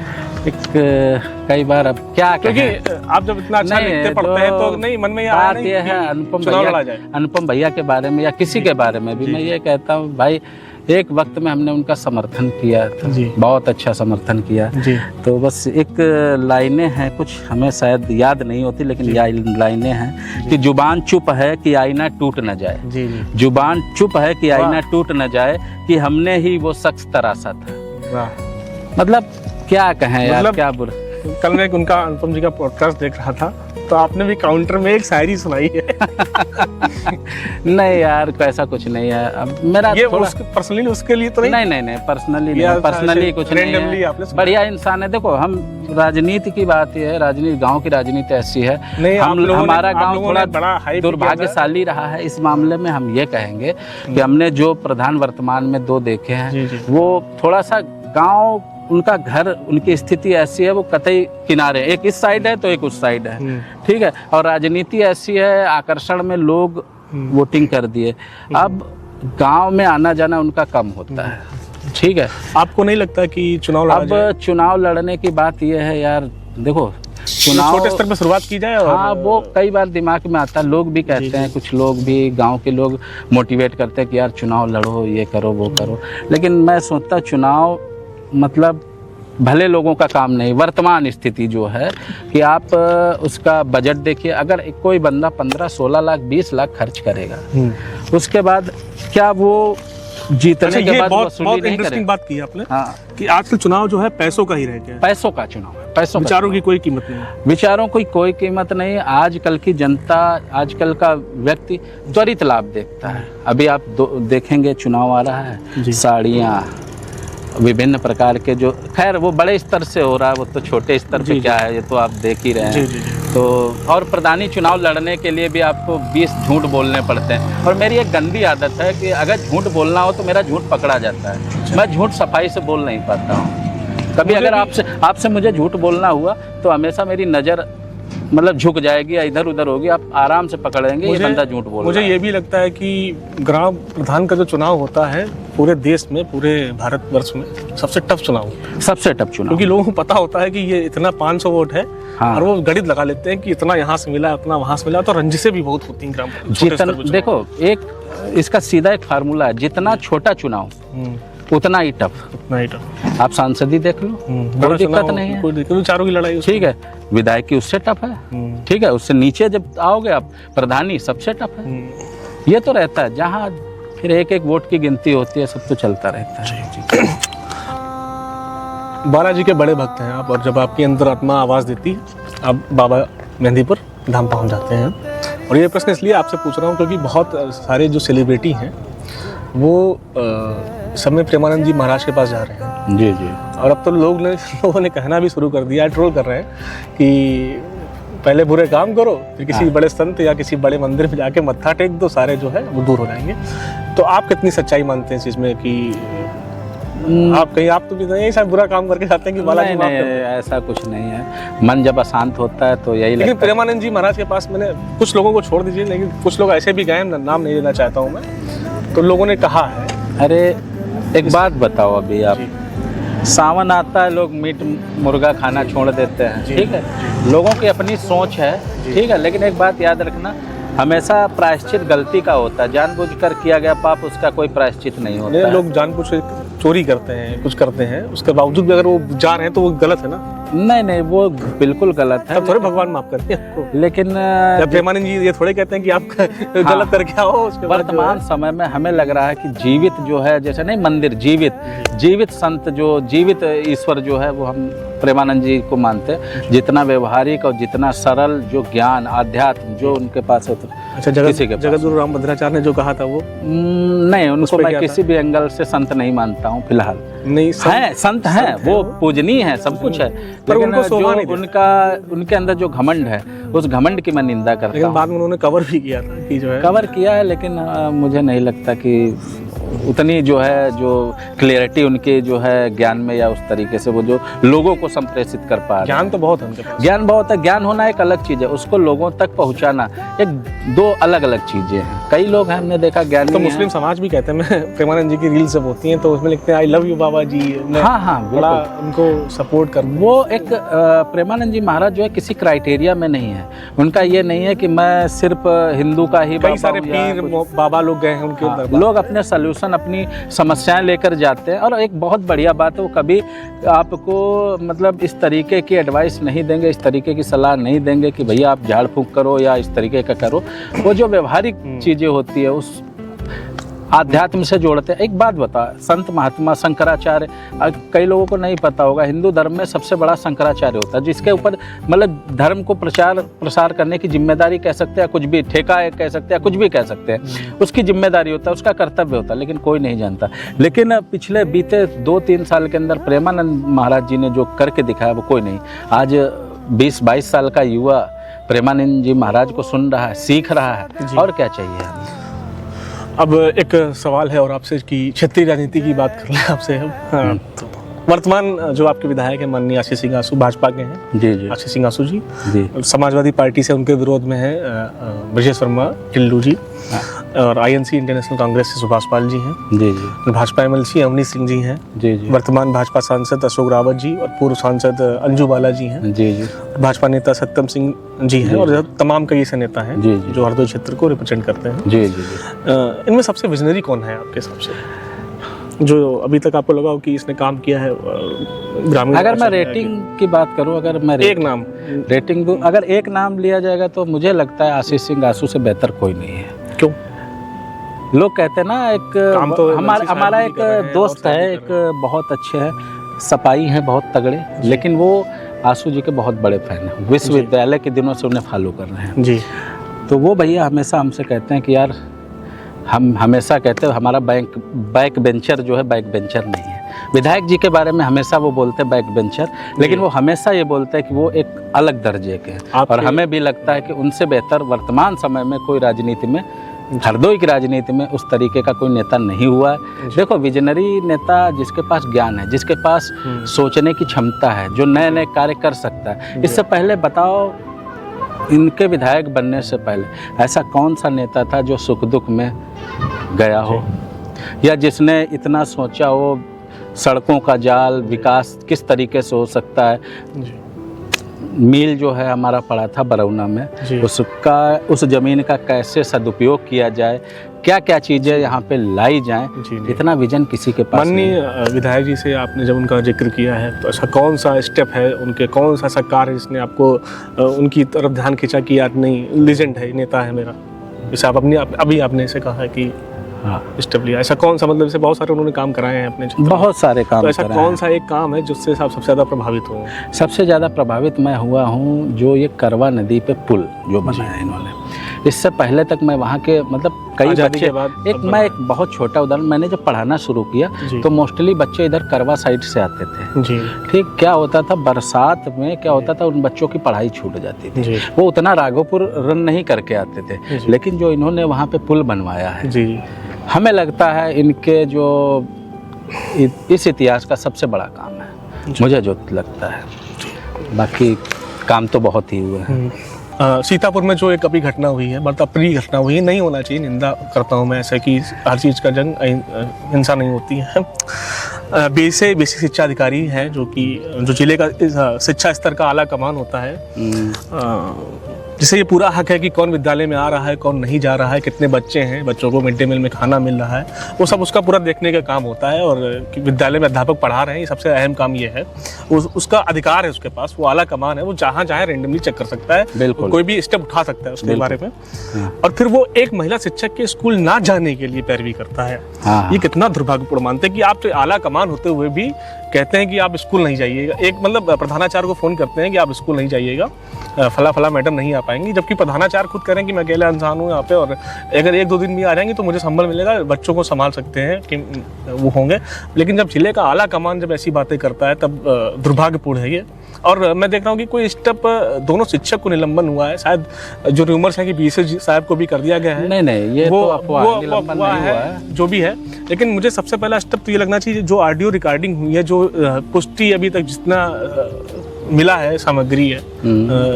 [SPEAKER 3] कई बार अब क्या
[SPEAKER 4] क्योंकि
[SPEAKER 3] कहें,
[SPEAKER 4] आप जब इतना अच्छा
[SPEAKER 3] नहीं,
[SPEAKER 4] लिखते पढ़ते हैं तो नहीं मन में
[SPEAKER 3] बात ये है अनुपम भैया के बारे में या किसी के बारे में भी मैं ये कहता हूँ भाई, एक वक्त में हमने उनका समर्थन किया था, बहुत अच्छा समर्थन किया जी। तो बस एक लाइनें हैं, कुछ हमें शायद याद नहीं होती, लेकिन यह लाइनें हैं कि जुबान चुप है कि आईना टूट न जाए जी। जुबान चुप है कि आईना टूट न जाए, कि हमने ही वो शख्स तराशा था। मतलब क्या कहें यार,
[SPEAKER 4] मतलब
[SPEAKER 3] क्या बुरा।
[SPEAKER 4] कल मैं उनका अनुपम जी का पॉडकास्ट देख रहा था, तो आपने भी काउंटर में एक शायरी सुनाई है।
[SPEAKER 3] नहीं यार, ऐसा कुछ नहीं है। अब मेरा
[SPEAKER 4] ये पर्सनली उसके लिए तो
[SPEAKER 3] नहीं पर्सनली कुछ नहीं है। बढ़िया इंसान है। देखो, हम राजनीति की बात ये है, राजनीति गांव की राजनीति ऐसी है, हमारा गांव थोड़ा दुर्भाग्यशाली रहा है इस मामले में। हम ये कहेंगे कि हमने जो प्रधान वर्तमान में 2 देखे हैं, वो थोड़ा सा गाँव, उनका घर, उनकी स्थिति ऐसी है, वो कतई किनारे, एक इस साइड है तो एक उस साइड है, ठीक है। और राजनीति ऐसी है, आकर्षण में लोग वोटिंग कर दिए, अब गांव में आना जाना उनका कम होता है, ठीक है।
[SPEAKER 4] आपको नहीं लगता कि
[SPEAKER 3] चुनाव लड़ने की बात यह है यार, देखो चुनाव
[SPEAKER 4] छोटे स्तर पर शुरुआत की जाए।
[SPEAKER 3] हाँ, वो कई बार दिमाग में आता है, लोग भी कहते हैं, कुछ लोग भी गांव के लोग मोटिवेट करते हैं कि यार चुनाव लड़ो, ये करो वो करो, लेकिन मैं सोचता चुनाव मतलब भले लोगों का काम नहीं। वर्तमान स्थिति जो है कि आप उसका बजट देखिए, अगर कोई बंदा 15-16 लाख 20 लाख खर्च करेगा, उसके बाद क्या वो जीतने के बाद
[SPEAKER 4] बहुत इंटरेस्टिंग बात की आपने। हाँ, कि आजकल चुनाव जो है पैसों का ही रह गया है।
[SPEAKER 3] पैसों का चुनाव है, पैसों,
[SPEAKER 4] विचारों की कोई कीमत नहीं है।
[SPEAKER 3] विचारों की कोई कीमत नहीं। आजकल की जनता, आजकल का व्यक्ति त्वरित लाभ देखता है। अभी आप देखेंगे चुनाव आ रहा है, साड़ियाँ, विभिन्न प्रकार के, जो खैर वो बड़े स्तर से हो रहा है, वो तो छोटे स्तर पे क्या है, ये तो आप देख ही रहे हैं। तो और प्रधानी चुनाव लड़ने के लिए भी आपको 20 झूठ बोलने पड़ते हैं। और मेरी एक गंदी आदत है कि अगर झूठ बोलना हो तो मेरा झूठ पकड़ा जाता है। मैं झूठ सफाई से बोल नहीं पाता हूँ। कभी अगर आपसे मुझे झूठ बोलना हुआ तो हमेशा मेरी नज़र मतलब झुक जाएगी या इधर उधर होगी, आप आराम से पकड़ेंगे ये बंदा झूठ बोल रहा है।
[SPEAKER 4] मुझे ये भी लगता है कि ग्राम प्रधान का जो चुनाव होता है पूरे देश में, पूरे भारतवर्ष में सबसे टफ चुनाव होता है।
[SPEAKER 3] सबसे टफ चुनाव,
[SPEAKER 4] क्योंकि लोगों को पता होता है कि ये इतना 500 वोट है। हाँ। और वो गणित लगा लेते हैं कि इतना यहाँ से मिला, इतना वहाँ से मिला, तो रंजिशें भी बहुत होती हैं ग्राम।
[SPEAKER 3] देखो, एक इसका सीधा एक फार्मूला है, जितना छोटा चुनाव उतना ही टफ। आप सांसद ही देख लो, कोई दिक्कत नहीं है,
[SPEAKER 4] विचारों की लड़ाई,
[SPEAKER 3] ठीक है। विधायक की उससे टफ है, ठीक है। उससे नीचे जब आओगे आप, प्रधानी सबसे टफ है। ये तो रहता है, जहाँ फिर एक एक वोट की गिनती होती है, सब तो चलता रहता है।
[SPEAKER 4] बालाजी के बड़े भक्त हैं आप, और जब आपकी अंतरात्मा आवाज़ देती है, आप बाबा मेहंदीपुर धाम पहुँच जाते हैं। और ये प्रश्न इसलिए आपसे पूछ रहा हूँ क्योंकि बहुत सारे जो सेलिब्रिटी हैं वो समय प्रेमानंद जी महाराज के पास जा रहे हैं।
[SPEAKER 3] जी।
[SPEAKER 4] और अब तो लोगों ने कहना भी शुरू कर दिया है, ट्रोल कर रहे हैं कि पहले बुरे काम करो, फिर किसी बड़े संत या किसी बड़े मंदिर में जाके मत्था टेक दो, सारे जो है वो दूर हो जाएंगे। तो आप कितनी सच्चाई मानते हैं इस चीज़ में कि आप कहीं, आप तो भी नहीं ऐसा बुरा काम करके जाते हैं कि बालाजी
[SPEAKER 3] नहीं, ऐसा कुछ नहीं है। मन जब अशांत होता है तो यही।
[SPEAKER 4] लेकिन प्रेमानंद जी महाराज के पास मैंने, कुछ लोगों को छोड़ दीजिए, लेकिन कुछ लोग ऐसे भी गए, नाम नहीं लेना चाहता हूँ मैं, तो लोगों ने कहा है।
[SPEAKER 3] अरे एक बात बताओ, अभी आप सावन आता है, लोग मीट मुर्गा खाना छोड़ देते हैं, ठीक है। लोगों की अपनी सोच है, ठीक है। लेकिन एक बात याद रखना, हमेशा प्रायश्चित गलती का होता है। जानबूझकर किया गया पाप, उसका कोई प्रायश्चित नहीं होता है।
[SPEAKER 4] लोग जानबूझ चोरी करते हैं, कुछ करते हैं, उसके बावजूद भी अगर वो जा रहे हैं तो वो गलत है ना।
[SPEAKER 3] नहीं, वो बिल्कुल गलत है।
[SPEAKER 4] तब थोड़े भगवान माफ करते हैं आपको।
[SPEAKER 3] लेकिन
[SPEAKER 4] प्रेमानंद जी ये थोड़े कहते हैं कि आप गलत करके आओ। उसके
[SPEAKER 3] वर्तमान समय में हमें लग रहा है कि जीवित जो है, जैसे नहीं मंदिर, जीवित संत, जो जीवित ईश्वर जो है, वो हम प्रेमानंद जी को मानते हैं। जितना व्यवहारिक और जितना सरल जो ज्ञान, आध्यात्म जो उनके पास है।
[SPEAKER 4] अच्छा, जगतगुरु रामभद्राचार्य ने जो कहा था वो
[SPEAKER 3] नहीं, उनको मैं किसी भी एंगल से संत नहीं मानता हूँ फिलहाल।
[SPEAKER 4] नहीं,
[SPEAKER 3] संत हैं, वो पूजनीय है, सब कुछ है, लेकिन जो उनके अंदर जो घमंड है, उस घमंड की मैं निंदा करता हूँ।
[SPEAKER 4] लेकिन बाद में उन्होंने कवर भी किया था कि जो है
[SPEAKER 3] कवर किया है, लेकिन मुझे नहीं लगता कि उतनी जो है जो क्लियरिटी उनके जो है ज्ञान में या उस तरीके से वो जो लोगों को संप्रेषित कर पा रहे हैं।
[SPEAKER 4] ज्ञान तो बहुत है उनके पास।
[SPEAKER 3] ज्ञान बहुत है, ज्ञान होना एक अलग चीज़ है, उसको लोगों तक पहुंचाना एक दो अलग अलग चीज़ें हैं। कई लोग हैं हमने देखा ज्ञान
[SPEAKER 4] तो मुस्लिम समाज भी कहते हैं, मैं प्रेमानंद जी की रील्स जब होती हैं तो उसमें लिखते हैं आई लव यू बाबा जी।
[SPEAKER 3] हाँ
[SPEAKER 4] बड़ा उनको सपोर्ट कर।
[SPEAKER 3] वो एक प्रेमानंद जी महाराज जो है किसी क्राइटेरिया में नहीं है, उनका ये नहीं है कि मैं सिर्फ हिंदू का ही
[SPEAKER 4] कई सारे पीर बाबा लोग गए हैं उनके दरबार।
[SPEAKER 3] लोग अपने सल्यूशन अपनी समस्याएं लेकर जाते हैं, और एक बहुत बढ़िया बात है वो कभी आपको मतलब इस तरीके की एडवाइस नहीं देंगे, इस तरीके की सलाह नहीं देंगे कि भैया आप झाड़ फूंक करो या इस तरीके का करो। वो जो व्यवहारिक चीज़ें होती है उस आध्यात्म से जोड़ते हैं। एक बात बता, संत महात्मा शंकराचार्य, कई लोगों को नहीं पता होगा, हिंदू धर्म में सबसे बड़ा शंकराचार्य होता है, जिसके ऊपर मतलब धर्म को प्रसार करने की जिम्मेदारी कह सकते हैं, कुछ भी ठेका है कह सकते हैं, कुछ भी कह सकते हैं, उसकी जिम्मेदारी होता है, उसका कर्तव्य होता है, लेकिन कोई नहीं जानता। लेकिन पिछले बीते 2-3 साल के अंदर प्रेमानंद महाराज जी ने जो करके दिखाया वो कोई नहीं। आज 20-22 साल का युवा प्रेमानंद जी महाराज को सुन रहा है, सीख रहा है, और क्या चाहिए हमें।
[SPEAKER 4] अब एक सवाल है और आपसे कि क्षेत्रीय राजनीति की बात कर लें आपसे हम। हाँ, तो वर्तमान जो आपके विधायक हैं माननीय आशीष सिंह आसू, भाजपा के हैं
[SPEAKER 3] जी,
[SPEAKER 4] आशीष सिंह आसू जी,
[SPEAKER 3] समाजवादी
[SPEAKER 4] पार्टी से उनके विरोध में है ब्रजेश वर्मा टिल्लू जी, और INC इंटरनेशनल कांग्रेस से सुभाष पाल जी हैं जी, भाजपा MLC अवनीश सिंह जी हैं जी, वर्तमान भाजपा सांसद अशोक रावत जी और पूर्व सांसद अंजू बाला जी हैं जी, भाजपा नेता सत्यम सिंह जी हैं, और तमाम कई ऐसे नेता हैं जो हरदोई क्षेत्र को रिप्रेजेंट करते हैं जी। इनमें सबसे विजनरी कौन है आपके हिसाब से, जो अभी तक आपको लगा हो कि इसने काम किया है ग्रामीण?
[SPEAKER 3] अगर मैं रेटिंग की बात करूं, अगर मैं
[SPEAKER 4] एक नाम
[SPEAKER 3] रेटिंग दूं, अगर एक नाम लिया जाएगा तो मुझे लगता है आशीष सिंह आसू से बेहतर कोई नहीं है।
[SPEAKER 4] क्यों?
[SPEAKER 3] लोग कहते हैं ना, एक
[SPEAKER 4] तो
[SPEAKER 3] हमारा एक दोस्त है, एक बहुत अच्छे हैं, सपाई हैं बहुत तगड़े, लेकिन वो आसू जी के बहुत बड़े फैन हैं, विश्वविद्यालय के दिनों से उन्हें फॉलो कर रहे हैं जी। तो वो भैया हमेशा हमसे कहते हैं कि यार, हम हमेशा कहते हैं हमारा बैक बेंचर जो है बैक बेंचर नहीं है। विधायक जी के बारे में हमेशा वो बोलते हैं बैक बेंचर, लेकिन वो हमेशा ये बोलते हैं कि वो एक अलग दर्जे के हैं, और हमें भी लगता है कि उनसे बेहतर वर्तमान समय में कोई राजनीति में, हरदोई की राजनीति में उस तरीके का कोई नेता नहीं हुआ है। देखो, विजनरी नेता जिसके पास ज्ञान है, जिसके पास सोचने की क्षमता है, जो नए नए कार्य कर सकता है। इससे पहले बताओ, इनके विधायक बनने से पहले ऐसा कौन सा नेता था जो सुख दुख में गया हो, या जिसने इतना सोचा हो सड़कों का जाल, विकास किस तरीके से हो सकता है। मील जो है हमारा पड़ा था बरौना में, उस ज़मीन का कैसे सदुपयोग किया जाए, क्या क्या चीज़ें यहाँ पे लाई जाएं, इतना विजन किसी के पास नहीं।
[SPEAKER 4] माननीय विधायक जी से आपने जब उनका जिक्र किया है, तो ऐसा कौन सा स्टेप है उनके, कौन सा ऐसा कार्य जिसने आपको उनकी तरफ ध्यान खींचा कि यार नहीं, लीजेंड है, नेता है मेरा, जैसे आप अभी आपने ऐसे कहा है कि हाँ स्टेप लिया, ऐसा कौन सा, मतलब जैसे बहुत सारे उन्होंने काम कराए हैं अपने,
[SPEAKER 3] बहुत सारे काम,
[SPEAKER 4] तो ऐसा कौन सा एक काम है जिससे आप सबसे ज़्यादा प्रभावित हुए?
[SPEAKER 3] सबसे ज़्यादा प्रभावित मैं हुआ हूँ जो ये करवा नदी पे पुल जो बनाया इन्होंने। इससे पहले तक मैं वहाँ के मतलब कई बच्चे, एक बहुत छोटा उदाहरण, मैंने जब पढ़ाना शुरू किया तो मोस्टली बच्चे इधर करवा साइड से आते थे जी। ठीक, क्या होता था बरसात में, क्या होता था, उन बच्चों की पढ़ाई छूट जाती थी, वो उतना राघोपुर रन नहीं करके आते थे। लेकिन जो इन्होंने वहाँ पे पुल बनवाया है जी, हमें लगता है इनके जो इस इतिहास का सबसे बड़ा काम है, मुझे जो लगता है। बाकी काम तो बहुत ही हुए हैं।
[SPEAKER 4] सीतापुर में जो एक अभी घटना हुई है, बहुत अप्रिय घटना हुई है, नहीं होना चाहिए, निंदा करता हूँ मैं ऐसे कि हर चीज़ का जंग हिंसा नहीं होती है। बेसिक शिक्षा अधिकारी है जो जिले का शिक्षा स्तर का आला कमान होता है, जिसे ये पूरा हक है कि कौन विद्यालय में आ रहा है, कौन नहीं जा रहा है, कितने बच्चे हैं, बच्चों को मिड डे मील में खाना मिल रहा है, वो सब उसका पूरा देखने का काम होता है। और विद्यालय में अध्यापक पढ़ा रहे हैं, ये सबसे अहम काम ये है, उसका अधिकार है उसके पास, वो आला कमान है, वो जहाँ चाहे रेंडमली चेक कर सकता है, कोई भी स्टेप उठा सकता है उसके बारे में। और फिर वो एक महिला शिक्षक के स्कूल ना जाने के लिए पैरवी करता है। ये कितना दुर्भाग्यपूर्ण मानते हैं कि आप तो आला कमान होते हुए भी कहते हैं कि आप स्कूल नहीं जाइएगा। एक मतलब प्रधानाचार्य को फ़ोन करते हैं कि आप स्कूल नहीं जाइएगा, फला मैडम नहीं आ पाएंगी, जबकि प्रधानाचार्य खुद करें कि मैं अकेला इंसान हूँ यहाँ पे, और अगर 1-2 दिन भी आ जाएंगे तो मुझे संबल मिलेगा, बच्चों को संभाल सकते हैं कि वो होंगे। लेकिन जब जिले का आला कमान जब ऐसी बातें करता है तब दुर्भाग्यपूर्ण है ये। और मैं देख रहा हूँ कि कोई स्टेप दोनों शिक्षक को निलंबन हुआ है, शायद जो रूमर्स है कि बीएसए साहब को भी कर दिया गया है।
[SPEAKER 3] नहीं ये तो अफवाह है, निलंबन नहीं हुआ है,
[SPEAKER 4] जो भी है। लेकिन मुझे सबसे पहला स्टेप तो ये लगना चाहिए, जो ऑडियो रिकॉर्डिंग हुई है, जो पुष्टि अभी तक जितना मिला है सामग्री है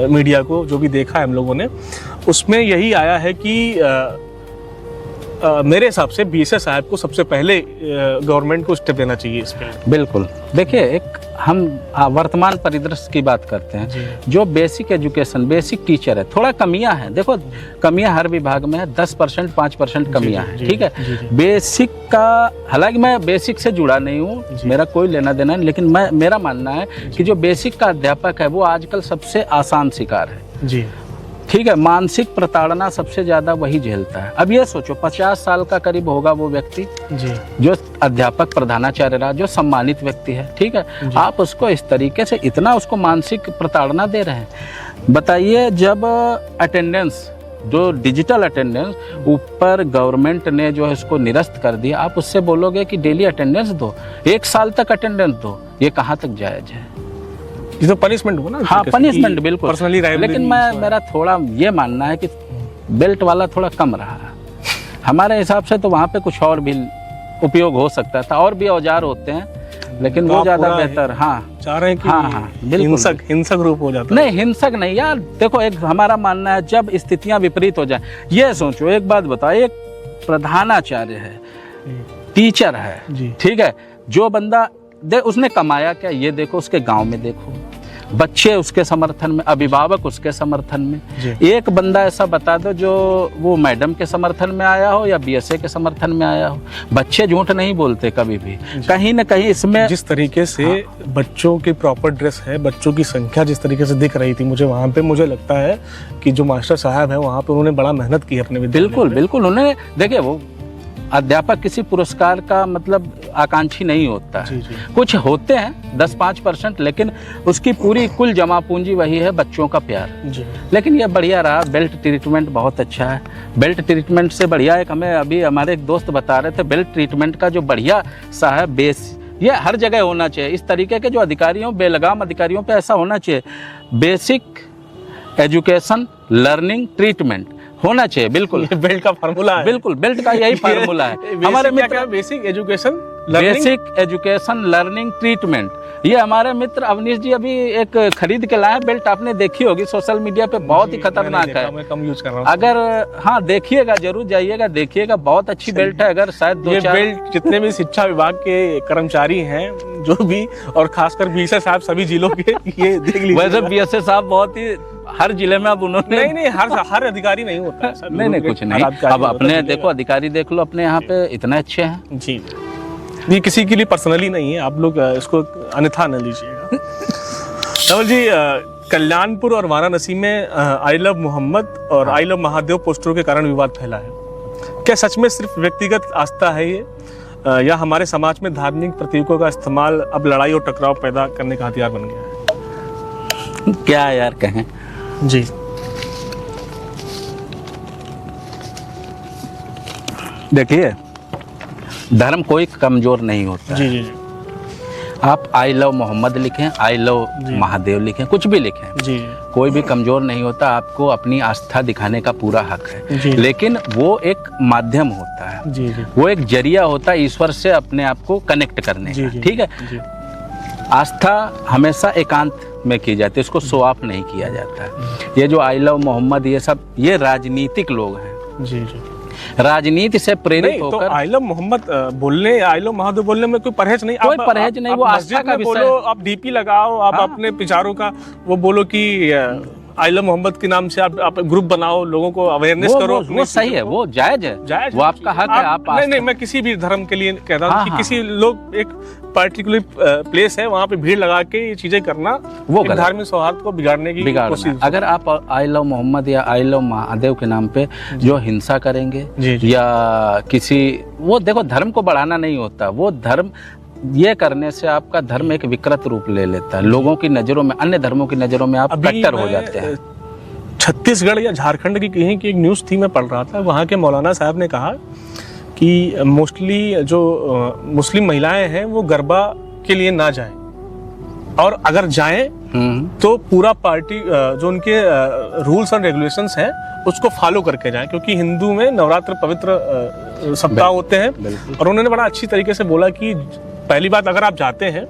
[SPEAKER 4] मीडिया को, जो भी देखा है हम लोगों ने, उसमें यही आया है कि मेरे हिसाब से बीएसए साहब को सबसे पहले गवर्नमेंट को स्टेप लेना चाहिए इस पे।
[SPEAKER 3] बिल्कुल। देखिए, एक हम वर्तमान परिदृश्य की बात करते हैं, जो बेसिक एजुकेशन, बेसिक टीचर है, थोड़ा कमियां हैं। देखो, कमियां हर विभाग में है, 10% 5% कमियां हैं, ठीक है। बेसिक का, हालांकि मैं बेसिक से जुड़ा नहीं हूँ, मेरा कोई लेना देना नहीं, लेकिन मेरा मानना है कि जो बेसिक का अध्यापक है वो आजकल सबसे आसान शिकार है जी, ठीक है। मानसिक प्रताड़ना सबसे ज्यादा वही झेलता है। अब ये सोचो, 50 साल का करीब होगा वो व्यक्ति जी, जो अध्यापक प्रधानाचार्य रहा, जो सम्मानित व्यक्ति है, ठीक है। आप उसको इस तरीके से इतना उसको मानसिक प्रताड़ना दे रहे हैं। बताइए, जब अटेंडेंस, जो डिजिटल अटेंडेंस ऊपर गवर्नमेंट ने जो है उसको निरस्त कर दिया, आप उससे बोलोगे कि डेली अटेंडेंस दो, 1 साल तक अटेंडेंस दो, ये कहाँ तक जायज है?
[SPEAKER 4] ये तो पनिशमेंट हुआ ना।
[SPEAKER 3] हाँ, पनिशमेंट बिल्कुल।
[SPEAKER 4] पर्सनली,
[SPEAKER 3] लेकिन मेरा थोड़ा ये मानना है कि बेल्ट वाला थोड़ा कम रहा। हमारे हिसाब से तो वहाँ पे कुछ और भी उपयोग हो सकता था, और भी औजार होते हैं, लेकिन वो ज्यादा बेहतर। हाँ,
[SPEAKER 4] चाह रहे हैं कि
[SPEAKER 3] हाँ, बिल्कुल
[SPEAKER 4] हिंसक रूप हो जाता है।
[SPEAKER 3] नहीं, हिंसक नहीं यार। देखो, एक हमारा मानना है, जब स्थितियां विपरीत हो जाए, ये सोचो, एक बात बताओ, एक प्रधानाचार्य है, टीचर है, ठीक है, जो बंदा उसने कमाया क्या, ये देखो, उसके गांव में देखो, बच्चे उसके समर्थन में, अभिभावक उसके समर्थन में। एक बंदा ऐसा बता दो जो वो मैडम के समर्थन में आया हो या बीएसए के समर्थन में आया हो। बच्चे झूठ नहीं बोलते कभी भी, कहीं ना कहीं इसमें
[SPEAKER 4] जिस तरीके से बच्चों की प्रॉपर ड्रेस है, बच्चों की संख्या जिस तरीके से दिख रही थी मुझे वहाँ पे, मुझे लगता है कि जो मास्टर साहब है वहाँ पे उन्होंने बड़ा मेहनत की अपने विद्यालय।
[SPEAKER 3] बिल्कुल उन्होंने, देखिए, वो अध्यापक किसी पुरस्कार का मतलब आकांक्षी नहीं होता है। कुछ होते हैं 10-5%, लेकिन उसकी पूरी कुल जमा पूंजी वही है, बच्चों का प्यार। लेकिन ये बढ़िया रहा, बेल्ट ट्रीटमेंट बहुत अच्छा है। बेल्ट ट्रीटमेंट से बढ़िया, एक हमें अभी हमारे एक दोस्त बता रहे थे, बेल्ट ट्रीटमेंट का जो बढ़िया सा है बेस, ये हर जगह होना चाहिए। इस तरीके के जो अधिकारियों, बेलगाम अधिकारियों पे ऐसा होना चाहिए, बेसिक एजुकेशन लर्निंग ट्रीटमेंट होना चाहिए। बिल्कुल,
[SPEAKER 4] बेल्ट का फार्मूला है,
[SPEAKER 3] बिल्कुल बेल्ट का यही फार्मूला है। हमारे मित्र
[SPEAKER 4] बेसिक एजुकेशन
[SPEAKER 3] लर्निंग ट्रीटमेंट, ये हमारे मित्र अवनीश जी अभी एक खरीद के लाए बेल्ट, आपने देखी होगी सोशल मीडिया पे, बहुत ही खतरनाक है।
[SPEAKER 4] मैं कम यूज कर रहा हूं।
[SPEAKER 3] अगर हाँ, देखिएगा, जरूर जाइएगा, देखिएगा, बहुत अच्छी बेल्ट है। अगर शायद
[SPEAKER 4] ये बेल्ट जितने भी शिक्षा विभाग के कर्मचारी हैं, जो भी, और खासकर बीएसए साहब सभी जिलों के, ये देख लीजिए।
[SPEAKER 3] वैसे बीएसए साहब बहुत ही हर जिले में अब उन्होंने
[SPEAKER 4] नहीं हर अधिकारी नहीं होता है।
[SPEAKER 3] नहीं कुछ नहीं, अब अपने देखो अधिकारी देख लो, अपने यहाँ पे इतने अच्छे हैं
[SPEAKER 4] जी। ये किसी के लिए पर्सनली नहीं है, आप लोग इसको अन्यथा न लीजिएगा। नवल जी, कल्याणपुर और वाराणसी में आई लव मोहम्मद और आई लव महादेव पोस्टरों के कारण विवाद फैला है। क्या सच में सिर्फ व्यक्तिगत आस्था है ये, या हमारे समाज में धार्मिक प्रतीकों का इस्तेमाल अब लड़ाई और टकराव पैदा करने का हथियार बन गया है?
[SPEAKER 3] क्या यार कहें
[SPEAKER 4] जी।
[SPEAKER 3] देखिए, धर्म कोई कमजोर नहीं होता
[SPEAKER 4] जी।
[SPEAKER 3] आप आई लव मोहम्मद लिखें, आई लव महादेव लिखें, कुछ भी लिखें
[SPEAKER 4] जी,
[SPEAKER 3] कोई भी कमजोर नहीं होता। आपको अपनी आस्था दिखाने का पूरा हक है
[SPEAKER 4] जी।
[SPEAKER 3] लेकिन वो एक माध्यम होता है
[SPEAKER 4] जी।
[SPEAKER 3] वो एक जरिया होता है ईश्वर से अपने आप को कनेक्ट करने का, ठीक है। आस्था हमेशा एकांत में की जाती है, इसको शो ऑफ नहीं किया जाता है। ये जो आई लव मोहम्मद, ये सब, ये राजनीतिक लोग हैं
[SPEAKER 4] जी।
[SPEAKER 3] राजनीति से प्रेरित होकर।
[SPEAKER 4] तो आई लव मोहम्मद बोलने, आई लव महादेव बोलने में कोई परहेज नहीं,
[SPEAKER 3] कोई परहेज नहीं, वो आस्था का विषय
[SPEAKER 4] बोलो, आप डीपी लगाओ, आप अपने विचारों का वो बोलो कि आई लव मोहम्मद के नाम से आप ग्रुप बनाओ, लोगं को अवेयरनेस करो।
[SPEAKER 3] वो सही है, वो जायज है, वो आपका हक है। आप
[SPEAKER 4] नहीं, मैं किसी भी धर्म के लिए कह रहा हूँ कि किसी लोग एक पर्टिकुलर प्लेस है वहाँ पे भीड़ लगा के ये चीजें करना, वो धार्मिक सौहार्द को बिगाड़ने की कोशिश।
[SPEAKER 3] अगर आप आई लव मोहम्मद या आई लव महादेव के नाम पे जो हिंसा करेंगे या किसी, वो देखो, धर्म को बढ़ाना नहीं होता, वो धर्म, ये करने से आपका धर्म एक विकृत रूप ले लेता है। लोगों की नजरों में, अन्य धर्मों की नजरों में आप कट्टर हो जाते हैं।
[SPEAKER 4] छत्तीसगढ़ या झारखंड की कहीं की एक न्यूज़ थी, मैं पढ़ रहा था, वहाँ के मौलाना साहब ने कहा कि मोस्टली जो मुस्लिम महिलाएं हैं वो गरबा के लिए ना जाएं, और अगर जाएं तो पूरा पार्टी जो उनके रूल्स एंड रेगुलेशंस हैं उसको फॉलो करके जाएं, क्योंकि हिंदू में नवरात्र पवित्र सप्ताह होते हैं। और उन्होंने बड़ा अच्छी तरीके से बोला कि पहली बात, अगर आप जाते हैं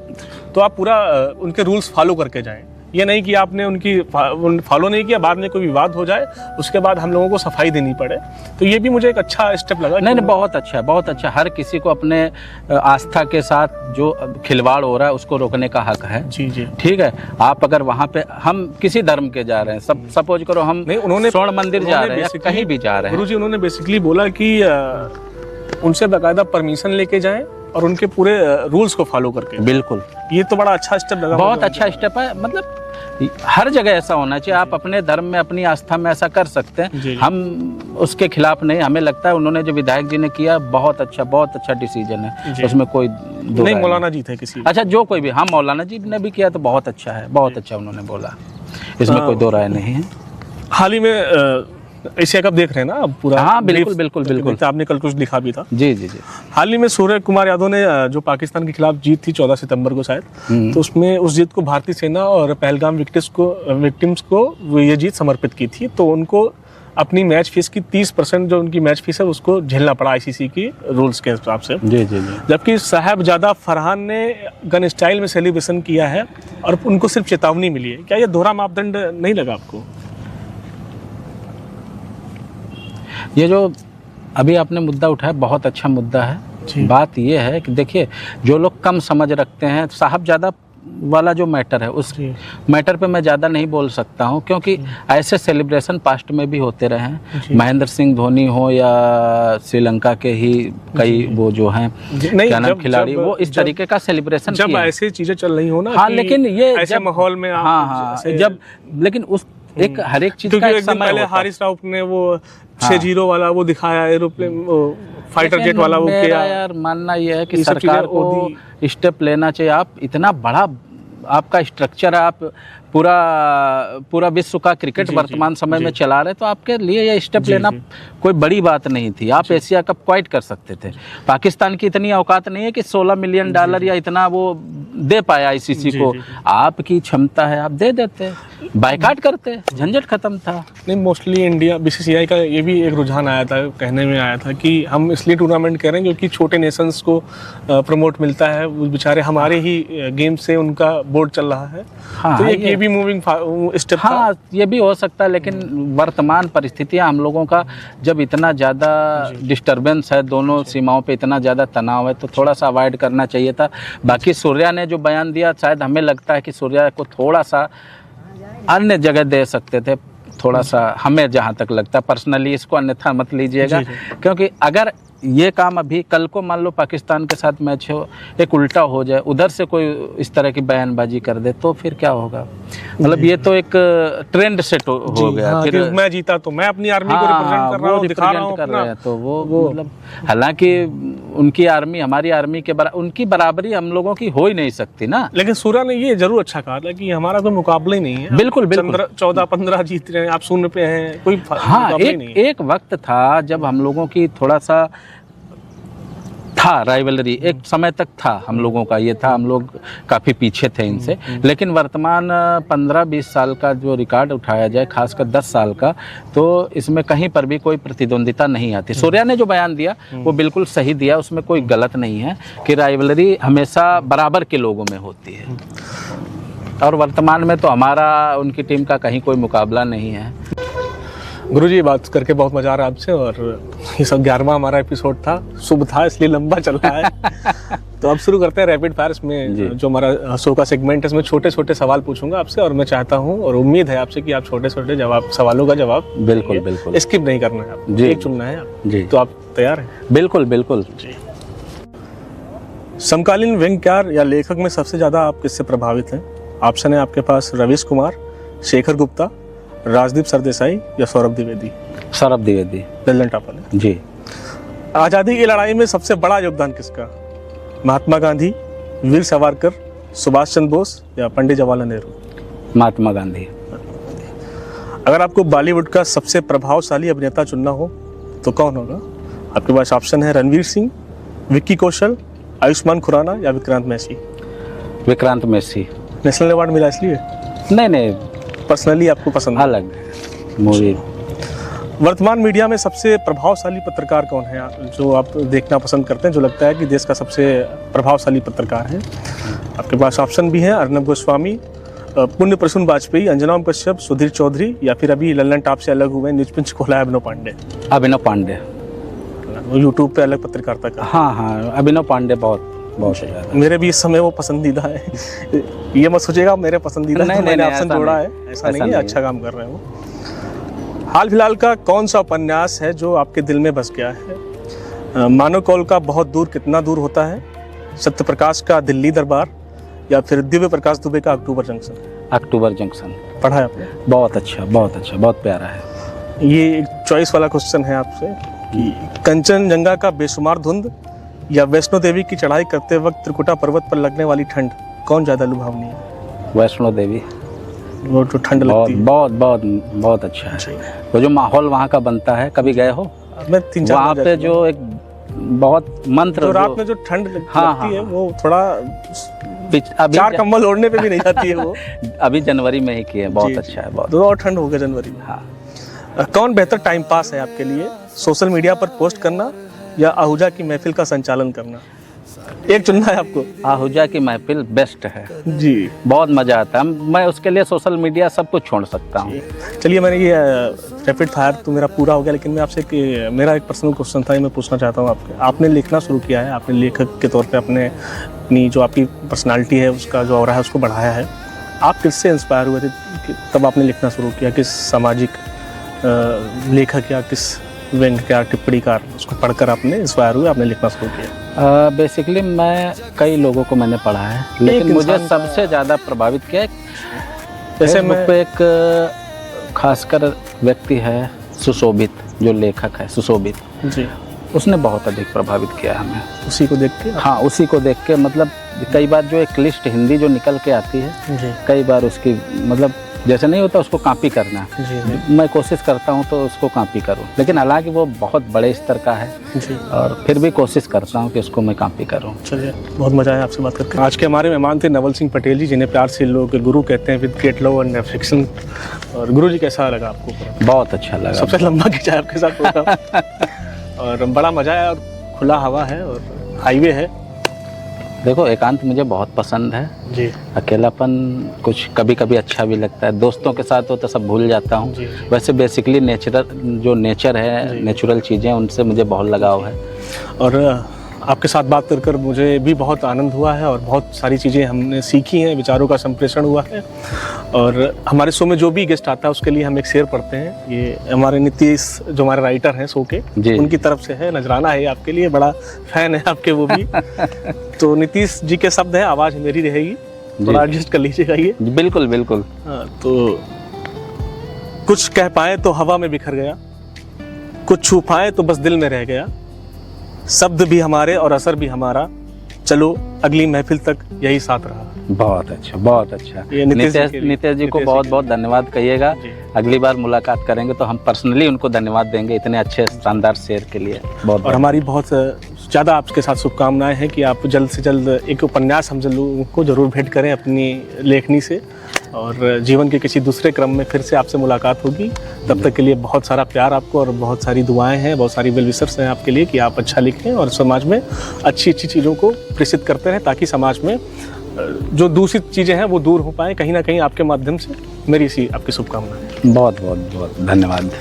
[SPEAKER 4] तो आप पूरा उनके रूल्स फॉलो करके जाएं। ये नहीं कि आपने उनकी फॉलो नहीं किया, बाद में कोई विवाद हो जाए, उसके बाद हम लोगों को सफाई देनी पड़े। तो ये भी मुझे एक अच्छा स्टेप लगा।
[SPEAKER 3] नहीं, बहुत अच्छा, बहुत अच्छा। हर किसी को अपने आस्था के साथ जो खिलवाड़ हो रहा है उसको रोकने का हक है।
[SPEAKER 4] जी जी,
[SPEAKER 3] ठीक है। आप अगर वहाँ पे, हम किसी धर्म के जा रहे हैं, सपोज करो हम स्वर्ण मंदिर जा रहे हैं या कहीं भी जा रहे हैं,
[SPEAKER 4] गुरुजी उन्होंने बेसिकली बोला कि उनसे बाकायदा परमिशन लेके जाएं और उनके पूरे रूल्स को फॉलो करके।
[SPEAKER 3] बिल्कुल,
[SPEAKER 4] ये तो बड़ा अच्छा स्टेप लगा।
[SPEAKER 3] बहुत अच्छा स्टेप है। मतलब हर जगह ऐसा होना चाहिए। आप अपने धर्म में, अपनी आस्था में ऐसा कर सकते हैं।
[SPEAKER 4] जी।
[SPEAKER 3] हम उसके खिलाफ नहीं। हमें लगता है उन्होंने जो विधायक जी ने किया बहुत अच्छा डिसीजन है, उसमें कोई
[SPEAKER 4] नहीं। मौलाना जी थे किसी,
[SPEAKER 3] अच्छा जो कोई भी, हाँ मौलाना जी ने भी किया तो बहुत अच्छा है, बहुत अच्छा उन्होंने बोला, इसमें कोई दो राय नहीं है।
[SPEAKER 4] हाल ही में एशिया कप देख रहे हैं ना आप पूरा?
[SPEAKER 3] हाँ बिल्कुल।
[SPEAKER 4] आपने कल कुछ लिखा भी था।
[SPEAKER 3] जी।
[SPEAKER 4] हाल ही में सूर्य कुमार यादव ने जो पाकिस्तान के खिलाफ जीत थी 14 सितंबर को शायद, तो उसमें उस जीत को भारतीय सेना और पहलगाम विक्टिम्स को ये जीत समर्पित की थी। तो उनको अपनी मैच फीस की 30% जो उनकी मैच फीस है उसको झेलना पड़ा आईसीसी की रूल्स के हिसाब से।
[SPEAKER 3] जी।
[SPEAKER 4] जबकि साहबजादा फरहान ने गन स्टाइल में सेलिब्रेशन किया है और उनको सिर्फ चेतावनी मिली है। क्या ये दोहरा मापदंड नहीं लगा आपको?
[SPEAKER 3] ये जो अभी आपने मुद्दा उठाया बहुत अच्छा मुद्दा है। बात ये है कि देखिए, जो लोग कम समझ रखते हैं, साहबजादा वाला जो मैटर है उस मैटर पे मैं ज़्यादा नहीं बोल सकता हूँ, क्योंकि ऐसे सेलिब्रेशन पास्ट में भी होते रहे हैं। महेंद्र सिंह धोनी हो या श्रीलंका के ही कई वो जो हैं क्या नाम खिलाड़ी, वो इस तरीके का सेलिब्रेशन
[SPEAKER 4] जब ऐसी चीज़ें चल रही हो ना।
[SPEAKER 3] हाँ, लेकिन ये
[SPEAKER 4] ऐसे माहौल में
[SPEAKER 3] हाँ जब, लेकिन उस एक हर एक चीज का एक समय
[SPEAKER 4] पहले हारिस राउफ ने वो 6-0 वाला वो दिखाया, एरोप्लेन फाइटर जेट वाला वो किया।
[SPEAKER 3] यार मानना ये है कि सरकार को स्टेप लेना चाहिए। आप इतना बड़ा आपका स्ट्रक्चर है, आप पूरा विश्व का क्रिकेट वर्तमान समय में चला रहे, तो आपके लिए ये स्टेप लेना कोई बड़ी बात नहीं थी। आप एशिया कप क्वाइट कर सकते थे। पाकिस्तान की इतनी औकात नहीं है कि $16 मिलियन या इतना वो दे पाया आईसीसी को। आपकी क्षमता है, आप दे देते, बायकाट करते, झंझट खत्म था।
[SPEAKER 4] नहीं, मोस्टली इंडिया, बीसीसीआई का ये भी एक रुझान आया था, कहने में आया था कि हम इसलिए टूर्नामेंट करें क्योंकि छोटे नेशंस को प्रमोट मिलता है। वो बेचारे हमारे ही गेम से उनका बोर्ड चल रहा है।
[SPEAKER 3] हाँ,
[SPEAKER 4] तो ये भी मूविंग स्टेप था।
[SPEAKER 3] हाँ, ये भी हो सकता है, लेकिन वर्तमान परिस्थितियां हम लोगों का जब इतना ज़्यादा डिस्टर्बेंस है, दोनों सीमाओं पे इतना ज़्यादा तनाव है, तो थोड़ा सा अवॉइड करना चाहिए था। बाकी सूर्या ने जो बयान दिया, शायद हमें लगता है कि सूर्या को थोड़ा सा अन्य जगह दे सकते थे, थोड़ा सा, हमें जहाँ तक लगता है पर्सनली। इसको अन्यथा मत लीजिएगा, क्योंकि अगर ये काम अभी कल को मान लो पाकिस्तान के साथ मैच हो, एक उल्टा हो जाए, उधर से कोई इस तरह की बयानबाजी कर दे, तो फिर क्या होगा? मतलब ये तो एक ट्रेंड सेट हो गया।
[SPEAKER 4] हाँ, फिर मैं जीता तो मैं अपनी आर्मी को रिप्रेजेंट कर रहा हूँ, दिखा रहा हूँ अपना।
[SPEAKER 3] तो वो मतलब, हालांकि उनकी आर्मी हमारी आर्मी के उनकी बराबरी हम लोगों की हो ही नहीं सकती ना।
[SPEAKER 4] लेकिन सूर्या ने ये जरूर अच्छा कहा था कि हमारा कोई मुकाबला ही नहीं है।
[SPEAKER 3] बिल्कुल
[SPEAKER 4] 14-15 जीत रहे हैं, आप 0 पे हैं, कोई
[SPEAKER 3] हाँ, एक वक्त था जब हम लोगों की थोड़ा सा था राइवलरी, एक समय तक था हम लोगों का, ये था, हम लोग काफ़ी पीछे थे इनसे। लेकिन वर्तमान 15-20 साल का जो रिकॉर्ड उठाया जाए, खासकर 10 साल का, तो इसमें कहीं पर भी कोई प्रतिद्वंदिता नहीं आती। सूर्या ने जो बयान दिया वो बिल्कुल सही दिया, उसमें कोई गलत नहीं है कि राइवलरी हमेशा बराबर के लोगों में होती है, और वर्तमान में तो हमारा उनकी टीम का कहीं कोई मुकाबला नहीं है।
[SPEAKER 4] गुरुजी, बात करके बहुत मजा आ रहा है आपसे, और ये सब 11वां हमारा एपिसोड था, शुभ था, इसलिए लंबा चल रहा है। तो अब शुरू करते हैं रैपिड फायर में। जो हमारा शो का सेगमेंट है, इसमें छोटे छोटे सवाल पूछूंगा आपसे, और मैं चाहता हूँ और उम्मीद है आपसे कि आप छोटे छोटे सवालों का जवाब
[SPEAKER 3] बिल्कुल
[SPEAKER 4] स्किप नहीं करना है, आप एक चुनना है आप
[SPEAKER 3] जी।
[SPEAKER 4] तो आप तैयार हैं?
[SPEAKER 3] बिल्कुल जी।
[SPEAKER 4] समकालीन व्यंग्यकार या लेखक में सबसे ज्यादा आप किससे प्रभावित हैं? ऑप्शन है आपके पास रवीश कुमार, शेखर गुप्ता, राजदीप सरदेसाई या सौरभ द्विवेदी।
[SPEAKER 3] सौरभ द्विवेदी।
[SPEAKER 4] लल्लन टापा ने।
[SPEAKER 3] जी।
[SPEAKER 4] आज़ादी की लड़ाई में सबसे बड़ा योगदान किसका? महात्मा गांधी, वीर सावरकर, सुभाष चंद्र बोस या पंडित जवाहरलाल नेहरू?
[SPEAKER 3] महात्मा गांधी।
[SPEAKER 4] अगर आपको बॉलीवुड का सबसे प्रभावशाली अभिनेता चुनना हो तो कौन होगा? आपके पास ऑप्शन है रणवीर सिंह, विक्की कौशल, आयुष्मान खुराना या विक्रांत मैसी।
[SPEAKER 3] विक्रांत मैसी।
[SPEAKER 4] नेशनल अवार्ड मिला इसलिए?
[SPEAKER 3] नहीं
[SPEAKER 4] पर्सनली आपको पसंद है?
[SPEAKER 3] अलग मूवी।
[SPEAKER 4] वर्तमान मीडिया में सबसे प्रभावशाली पत्रकार कौन है जो आप देखना पसंद करते हैं, जो लगता है कि देश का सबसे प्रभावशाली पत्रकार है? आपके पास ऑप्शन भी है: अर्नब गोस्वामी, पुण्य प्रसून वाजपेयी, अंजना कश्यप, सुधीर चौधरी, या फिर अभी लल्लन टॉप से अलग हुए न्यूज पिंच खोला है अभिनव पांडे।
[SPEAKER 3] अभिनव पांडे,
[SPEAKER 4] वो यूट्यूब पे अलग पत्रकारिता का।
[SPEAKER 3] हाँ, अभिनव पांडे बहुत ज़्यादा।
[SPEAKER 4] मेरे भी इस समय वो पसंदीदा है। ये मत सोचिएगा मेरे पसंदीदा
[SPEAKER 3] नहीं,
[SPEAKER 4] तो मैंने
[SPEAKER 3] नहीं,
[SPEAKER 4] ऑप्शन
[SPEAKER 3] ऐसा
[SPEAKER 4] जोड़ा
[SPEAKER 3] नहीं।
[SPEAKER 4] है, ऐसा नहीं है, अच्छा काम कर रहे हो। हाल फिलहाल का कौन सा उपन्यास है जो आपके दिल में बस गया है? मानव कौल का बहुत दूर कितना दूर होता है, सत्य प्रकाश का दिल्ली दरबार, या फिर दिव्य प्रकाश दुबे का अक्टूबर जंक्शन?
[SPEAKER 3] अक्टूबर जंक्शन
[SPEAKER 4] पढ़ा है आपने?
[SPEAKER 3] बहुत अच्छा, बहुत प्यारा है।
[SPEAKER 4] ये एक चॉइस वाला क्वेश्चन है आपसे कि कंचनजंगा का बेशुमार धुंध या वैष्णो देवी की चढ़ाई करते वक्त त्रिकुटा पर्वत पर लगने वाली ठंड, कौन ज़्यादा लुभावनी है?
[SPEAKER 3] वैष्णो देवी।
[SPEAKER 4] वो जो ठंड लगती है
[SPEAKER 3] बहुत अच्छा है। वो जो माहौल वहाँ का बनता है, कभी गए हो?
[SPEAKER 4] मैं 3-4
[SPEAKER 3] वहाँ पे जो एक बहुत मंत्र
[SPEAKER 4] जो रात में जो ठंड लगती है वो थोड़ा
[SPEAKER 3] अभी
[SPEAKER 4] 4 कंबल ओढ़ने पे भी नहीं जाती है वो।
[SPEAKER 3] अभी जनवरी में ही किए, बहुत अच्छा है, बहुत।
[SPEAKER 4] तो और ठंड हो गया जनवरी में।
[SPEAKER 3] हाँ।
[SPEAKER 4] कौन बेहतर टाइम पास है आपके लिए, सोशल मीडिया पर पोस्ट करना या आहूजा की महफिल का संचालन करना? एक चुनना है आपको।
[SPEAKER 3] आहूजा की महफिल बेस्ट है
[SPEAKER 4] जी,
[SPEAKER 3] बहुत मजा आता है। मैं उसके लिए सोशल मीडिया सब कुछ छोड़ सकता हूँ।
[SPEAKER 4] चलिए, मैंने ये रैपिड फायर तो मेरा पूरा हो गया, लेकिन मैं आपसे मेरा एक पर्सनल क्वेश्चन था, ये मैं पूछना चाहता हूँ आपने लिखना शुरू किया है, आपने लेखक के तौर पे अपनी जो आपकी पर्सनालिटी है उसका जो हो रहा है उसको बढ़ाया है। आप किससे इंस्पायर हुए थे तब आपने लिखना शुरू किया? किस सामाजिक लेखक या किस व्यंग का टिप्पणीकार उसको पढ़कर आपने इंस्पायर हुए, आपने लिखना शुरू किया?
[SPEAKER 3] बेसिकली मैं कई लोगों को मैंने पढ़ा है, लेकिन मुझे सबसे ज़्यादा प्रभावित किया
[SPEAKER 4] जैसे
[SPEAKER 3] फेसबुक पे एक खासकर व्यक्ति है सुशोभित, जो लेखक है सुशोभित
[SPEAKER 4] जी,
[SPEAKER 3] उसने बहुत अधिक प्रभावित किया हमें।
[SPEAKER 4] उसी को देख के?
[SPEAKER 3] हाँ, उसी को देख के, मतलब कई बार जो एक लिस्ट हिंदी जो निकल के आती है
[SPEAKER 4] जी,
[SPEAKER 3] कई बार उसकी मतलब जैसे नहीं होता उसको कॉपी करना,
[SPEAKER 4] जी,
[SPEAKER 3] मैं कोशिश करता हूँ तो उसको कॉपी करूँ, लेकिन हालांकि वो बहुत बड़े स्तर का है
[SPEAKER 4] जी,
[SPEAKER 3] और फिर भी कोशिश करता हूँ कि उसको मैं कॉपी करूँ।
[SPEAKER 4] चलिए, बहुत मजा आया आपसे बात करके। आज के हमारे मेहमान थे नवल सिंह पटेल जी, जिन्हें प्यार से लोग गुरु कहते हैं, with great love and affection. और गुरु जी, कैसा लगा आपको?
[SPEAKER 3] बहुत अच्छा लगा,
[SPEAKER 4] सबसे लंबा खिंचा है आपके साथ होगा। और बड़ा मजा आया, और खुला हवा है और हाईवे है।
[SPEAKER 3] देखो, एकांत मुझे बहुत पसंद है
[SPEAKER 4] जी,
[SPEAKER 3] अकेलापन कुछ कभी कभी अच्छा भी लगता है, दोस्तों के साथ हो तो सब भूल जाता हूँ।
[SPEAKER 4] जी,
[SPEAKER 3] वैसे बेसिकली नेचर है, नेचुरल चीज़ें, उनसे मुझे बहुत लगाव है।
[SPEAKER 4] और आपके साथ बात कर मुझे भी बहुत आनंद हुआ है और बहुत सारी चीज़ें हमने सीखी हैं, विचारों का संप्रेषण हुआ है। और हमारे शो में जो भी गेस्ट आता है उसके लिए हम एक शेर पढ़ते हैं। ये हमारे नीतीश, जो हमारे राइटर हैं शो के, उनकी तरफ से है, नजराना है आपके लिए, बड़ा फैन है आपके वो भी। तो नीतीश जी के शब्द हैं, आवाज़ मेरी रहेगी, थोड़ा एडजस्ट कर लीजिएगा ये।
[SPEAKER 3] बिल्कुल बिल्कुल।
[SPEAKER 4] तो कुछ कह पाए तो हवा में बिखर गया, कुछ छू पाए तो बस दिल में रह गया, शब्द भी हमारे और असर भी हमारा, चलो अगली महफिल तक यही साथ रहा।
[SPEAKER 3] बहुत अच्छा, बहुत अच्छा।
[SPEAKER 4] ये
[SPEAKER 3] नीतीश जी को बहुत बहुत धन्यवाद कहिएगा। अगली बार मुलाकात करेंगे तो हम पर्सनली उनको धन्यवाद देंगे इतने अच्छे शानदार शेर के लिए। बहुत
[SPEAKER 4] और हमारी बहुत ज़्यादा आपके साथ शुभकामनाएं हैं कि आप जल्द से जल्द एक उपन्यास हम लोगों को जरूर भेंट करें अपनी लेखनी से, और जीवन के किसी दूसरे क्रम में फिर से आपसे मुलाकात होगी। तब तक के लिए बहुत सारा प्यार आपको, और बहुत सारी दुआएं हैं, बहुत सारी वेल विशर्स हैं आपके लिए कि आप अच्छा लिखें और समाज में अच्छी अच्छी चीज़ों को प्रेषित करते रहें, ताकि समाज में जो दूषित चीज़ें हैं वो दूर हो पाएँ कहीं ना कहीं आपके माध्यम से। मेरी इसी आपकी शुभकामनाएं।
[SPEAKER 3] बहुत बहुत बहुत धन्यवाद।